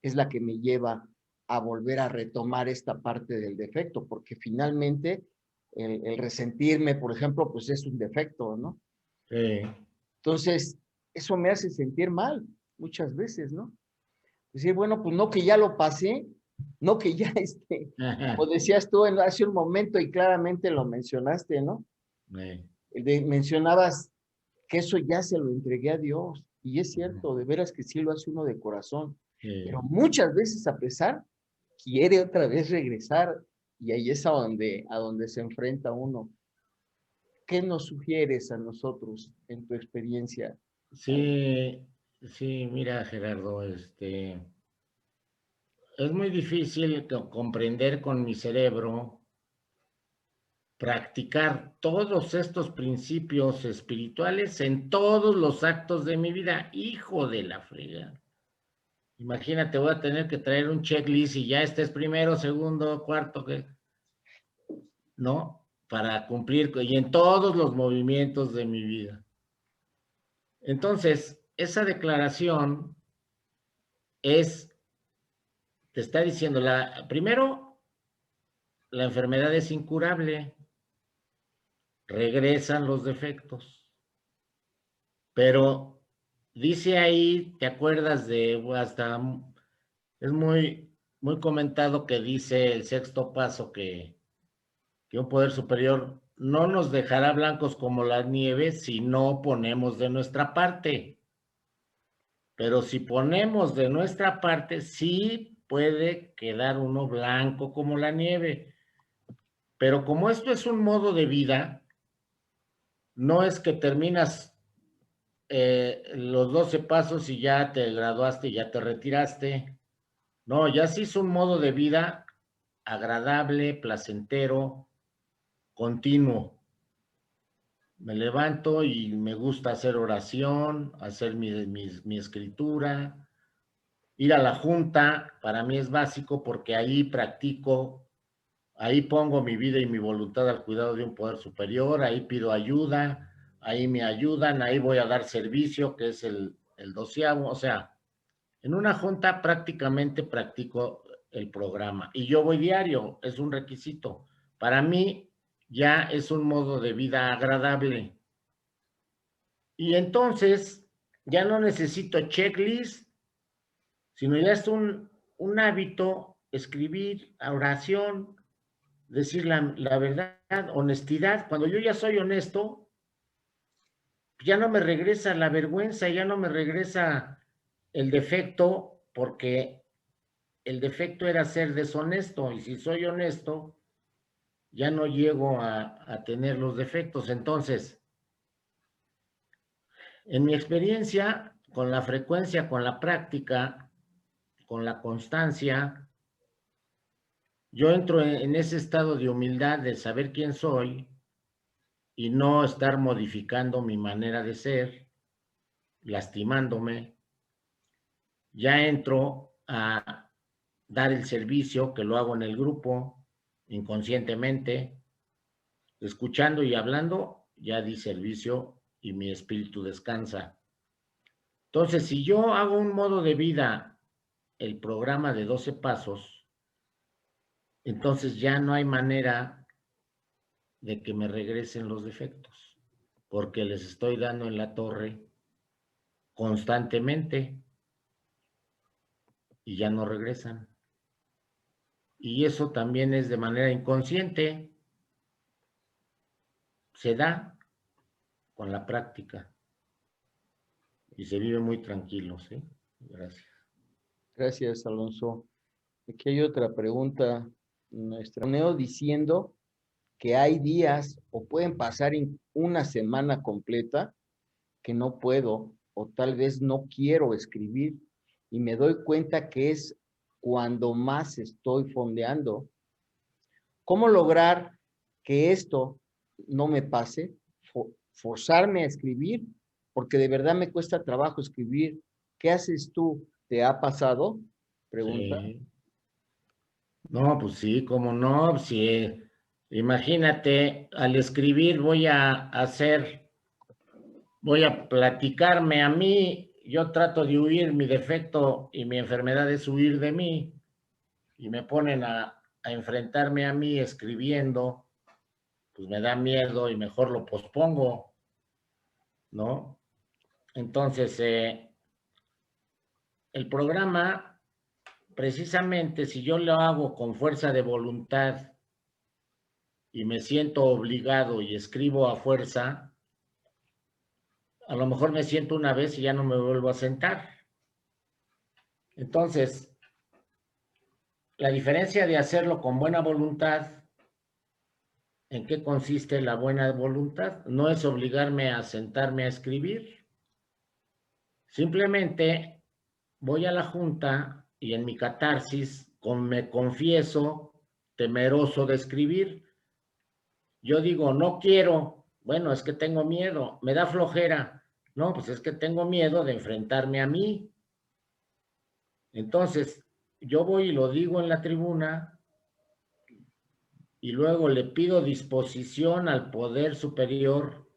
es la que me lleva a volver a retomar esta parte del defecto? Porque finalmente el resentirme, por ejemplo, pues es un defecto, ¿no? Sí. Entonces, eso me hace sentir mal muchas veces, ¿no? Decir, bueno, pues no que ya lo pasé, no que ya como decías tú hace un momento y claramente lo mencionaste, ¿no? Mencionabas que eso ya se lo entregué a Dios, y es cierto, de veras que sí lo hace uno de corazón, pero muchas veces a pesar, quiere otra vez regresar, y ahí es a donde se enfrenta uno. ¿Qué nos sugieres a nosotros en tu experiencia? Sí, mira, Gerardo, es muy difícil comprender con mi cerebro, practicar todos estos principios espirituales en todos los actos de mi vida. Hijo de la fregada. Imagínate, voy a tener que traer un checklist y ya estés primero, segundo, cuarto, ¿no? Para cumplir, y en todos los movimientos de mi vida. Entonces, esa declaración te está diciendo, primero, la enfermedad es incurable, regresan los defectos, pero dice ahí, ¿te acuerdas hasta es muy, muy comentado que dice el 6º paso que un poder superior no nos dejará blancos como la nieve si no ponemos de nuestra parte? Pero si ponemos de nuestra parte, sí puede quedar uno blanco como la nieve. Pero como esto es un modo de vida, no es que terminas los 12 pasos y ya te graduaste y ya te retiraste. No, ya sí es un modo de vida agradable, placentero, continuo. Me levanto y me gusta hacer oración, hacer mi escritura. Ir a la junta para mí es básico porque ahí practico, ahí pongo mi vida y mi voluntad al cuidado de un poder superior, ahí pido ayuda, ahí me ayudan, ahí voy a dar servicio, que es el 12º. O sea, en una junta prácticamente practico el programa y yo voy diario, es un requisito. Para mí ya es un modo de vida agradable. Y entonces ya no necesito checklist, sino ya es un hábito escribir, oración, decir la verdad, honestidad. Cuando yo ya soy honesto, ya no me regresa la vergüenza, ya no me regresa el defecto, porque el defecto era ser deshonesto, y si soy honesto, ya no llego a tener los defectos. Entonces, en mi experiencia, con la frecuencia, con la práctica, con la constancia, yo entro en ese estado de humildad de saber quién soy y no estar modificando mi manera de ser, lastimándome. Ya entro a dar el servicio, que lo hago en el grupo, inconscientemente, escuchando y hablando, ya di servicio y mi espíritu descansa. Entonces, si yo hago un modo de vida, el programa de 12 pasos, entonces ya no hay manera de que me regresen los defectos, porque les estoy dando en la torre constantemente y ya no regresan. Y eso también es de manera inconsciente, se da con la práctica y se vive muy tranquilo, ¿sí? Gracias. Gracias, Alonso. Aquí hay otra pregunta. Neo diciendo que hay días o pueden pasar una semana completa que no puedo o tal vez no quiero escribir y me doy cuenta que es cuando más estoy fondeando. ¿Cómo lograr que esto no me pase? Forzarme a escribir, porque de verdad me cuesta trabajo escribir. ¿Qué haces tú? ¿Te ha pasado? Pregunta. Sí. No, pues sí, cómo no, sí. Imagínate, al escribir voy a platicarme a mí, yo trato de huir, mi defecto y mi enfermedad es huir de mí, y me ponen a enfrentarme a mí escribiendo, pues me da miedo y mejor lo pospongo, ¿no? Entonces, el programa, precisamente, si yo lo hago con fuerza de voluntad y me siento obligado y escribo a fuerza, a lo mejor me siento una vez y ya no me vuelvo a sentar. Entonces, la diferencia de hacerlo con buena voluntad, ¿en qué consiste la buena voluntad? No es obligarme a sentarme a escribir. Simplemente voy a la junta y en mi catarsis me confieso temeroso de escribir. Yo digo, no quiero, bueno, es que tengo miedo, me da flojera. No, pues es que tengo miedo de enfrentarme a mí. Entonces, yo voy y lo digo en la tribuna y luego le pido disposición al poder superior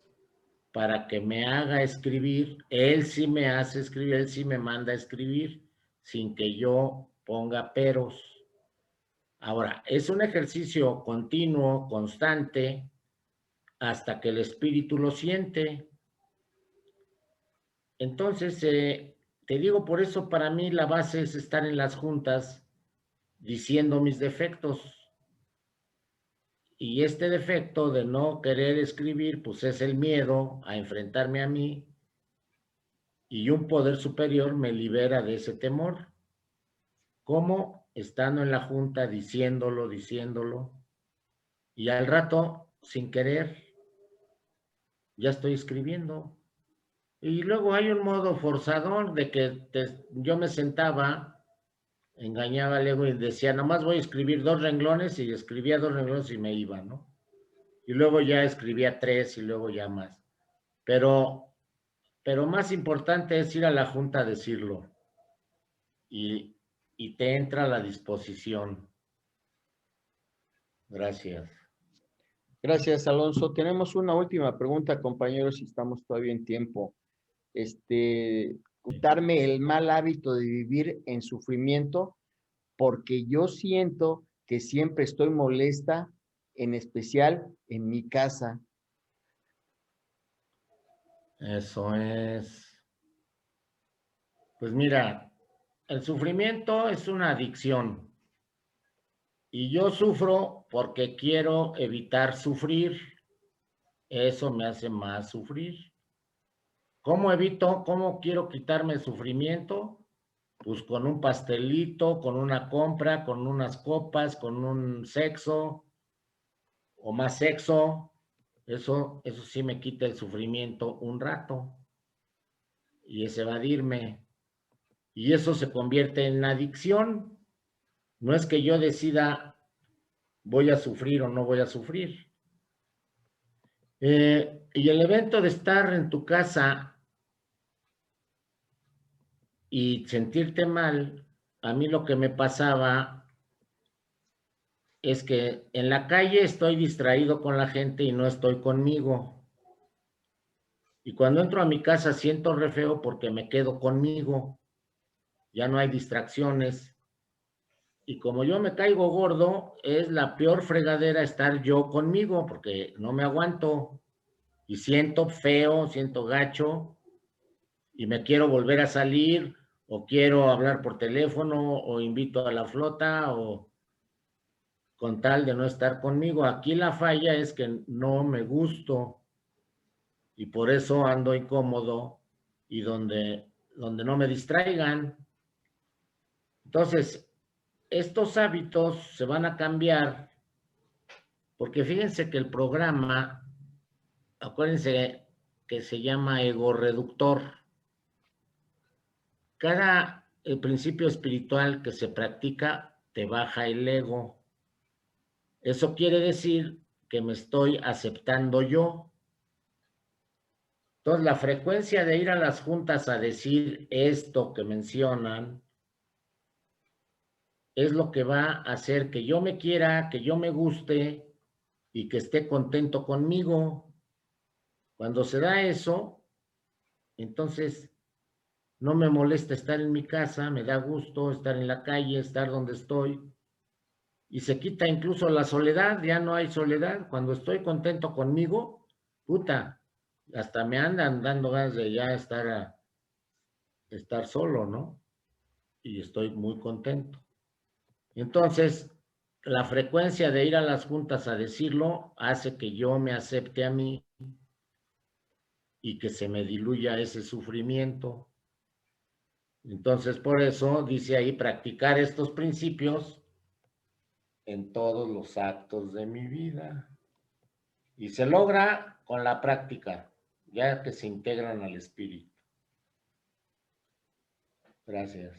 para que me haga escribir. Él sí me hace escribir, él sí me manda a escribir sin que yo ponga peros. Ahora, es un ejercicio continuo, constante, hasta que el espíritu lo siente. Entonces, te digo, por eso para mí la base es estar en las juntas diciendo mis defectos. Y este defecto de no querer escribir, pues es el miedo a enfrentarme a mí, y un poder superior me libera de ese temor. ¿Cómo? Estando en la junta, diciéndolo, y al rato, sin querer, ya estoy escribiendo. Y luego hay un modo forzador de que yo me sentaba, engañaba al ego y decía, nomás voy a escribir 2 renglones, y escribía 2 renglones y me iba, ¿no? Y luego ya escribía 3 y luego ya más. Pero más importante es ir a la junta a decirlo y te entra la disposición. Gracias. Gracias, Alonso. Tenemos una última pregunta, compañeros, si estamos todavía en tiempo. Quitarme el mal hábito de vivir en sufrimiento, porque yo siento que siempre estoy molesta, en especial en mi casa. Eso es. Pues mira, el sufrimiento es una adicción. Y yo sufro porque quiero evitar sufrir. Eso me hace más sufrir. ¿Cómo evito? ¿Cómo quiero quitarme el sufrimiento? Pues con un pastelito, con una compra, con unas copas, con un sexo o más sexo. Eso sí me quita el sufrimiento un rato. Y es evadirme. Y eso se convierte en adicción. No es que yo decida voy a sufrir o no voy a sufrir. Y el evento de estar en tu casa y sentirte mal, a mí lo que me pasaba es que en la calle estoy distraído con la gente y no estoy conmigo. Y cuando entro a mi casa siento re feo porque me quedo conmigo. Ya no hay distracciones. Y como yo me caigo gordo, es la peor fregadera estar yo conmigo, porque no me aguanto y siento feo, siento gacho y me quiero volver a salir o quiero hablar por teléfono o invito a la flota o con tal de no estar conmigo. Aquí la falla es que no me gusto y por eso ando incómodo y donde no me distraigan. Entonces, estos hábitos se van a cambiar porque fíjense que el programa, acuérdense que se llama ego reductor. Cada principio espiritual que se practica te baja el ego. Eso quiere decir que me estoy aceptando yo. Entonces, la frecuencia de ir a las juntas a decir esto que mencionan es lo que va a hacer que yo me quiera, que yo me guste y que esté contento conmigo. Cuando se da eso, entonces no me molesta estar en mi casa, me da gusto estar en la calle, estar donde estoy. Y se quita incluso la soledad, ya no hay soledad. Cuando estoy contento conmigo, puta, hasta me andan dando ganas de ya estar solo, ¿no? Y estoy muy contento. Entonces, la frecuencia de ir a las juntas a decirlo hace que yo me acepte a mí y que se me diluya ese sufrimiento. Entonces, por eso dice ahí, practicar estos principios en todos los actos de mi vida. Y se logra con la práctica, ya que se integran al espíritu. Gracias.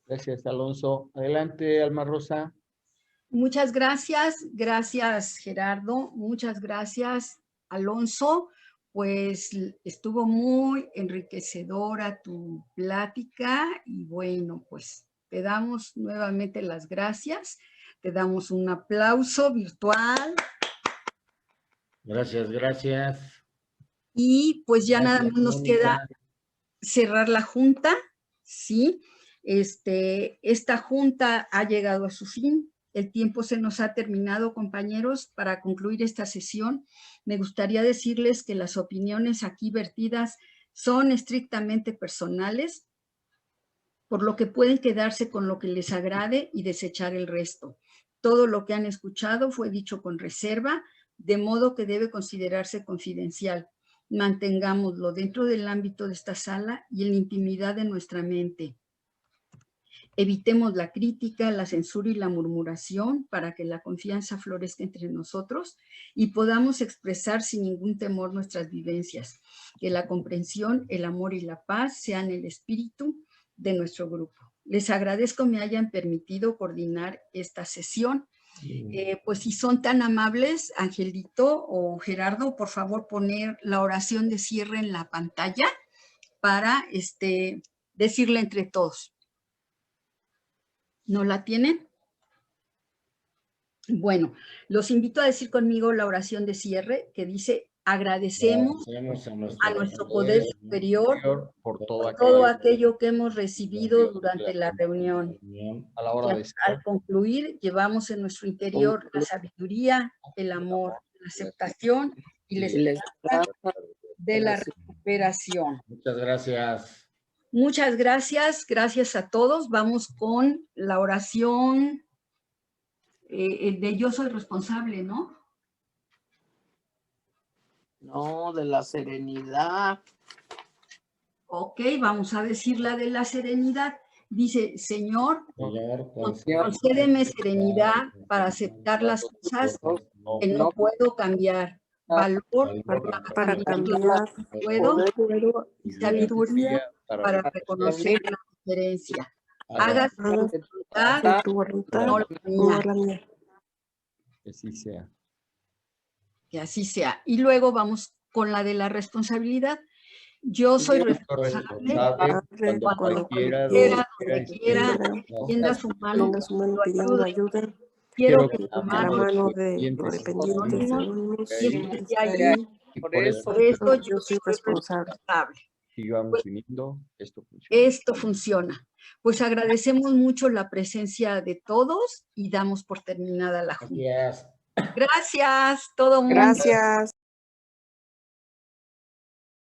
Gracias, Alonso. Adelante, Alma Rosa. Muchas gracias, gracias Gerardo, muchas gracias Alonso, pues estuvo muy enriquecedora tu plática y bueno, pues te damos nuevamente las gracias, te damos un aplauso virtual. Gracias, gracias. Y pues ya Gracias, nada más nos queda cerrar la junta, ¿sí? Esta junta ha llegado a su fin. El tiempo se nos ha terminado, compañeros. Para concluir esta sesión, me gustaría decirles que las opiniones aquí vertidas son estrictamente personales, por lo que pueden quedarse con lo que les agrade y desechar el resto. Todo lo que han escuchado fue dicho con reserva, de modo que debe considerarse confidencial. Mantengámoslo dentro del ámbito de esta sala y en la intimidad de nuestra mente. Evitemos la crítica, la censura y la murmuración para que la confianza florezca entre nosotros y podamos expresar sin ningún temor nuestras vivencias. Que la comprensión, el amor y la paz sean el espíritu de nuestro grupo. Les agradezco me hayan permitido coordinar esta sesión. Pues si son tan amables, Angelito o Gerardo, por favor poner la oración de cierre en la pantalla para decirla entre todos. ¿No la tienen? Bueno, los invito a decir conmigo la oración de cierre que dice: agradecemos a nuestro poder superior por todo aquello que hemos recibido durante la reunión. A la hora de al concluir, llevamos en nuestro interior la sabiduría, el amor, la aceptación y la esperanza de la recuperación. Muchas gracias. Muchas gracias, gracias a todos. Vamos con la oración de yo soy responsable, ¿no? No, de la serenidad. Ok, vamos a decir la de la serenidad. Dice: Señor, concédeme serenidad para aceptar las cosas que no puedo cambiar, valor para cambiar las que puedo y sabiduría para reconocer la diferencia. Hágase tu voluntad, no la mía. Que así sea. Que así sea. Y luego vamos con la de la responsabilidad. Yo soy responsable cuando cualquiera, donde quiera, extienda su mano pidiendo ayuda. Quiero que la mano de los dependientes y esté ahí. Por eso yo soy responsable. Si vamos Pues, viniendo, esto funciona. esto funciona. Pues agradecemos mucho la presencia de todos y damos por terminada la junta. Gracias. Gracias, todo mundo. Gracias.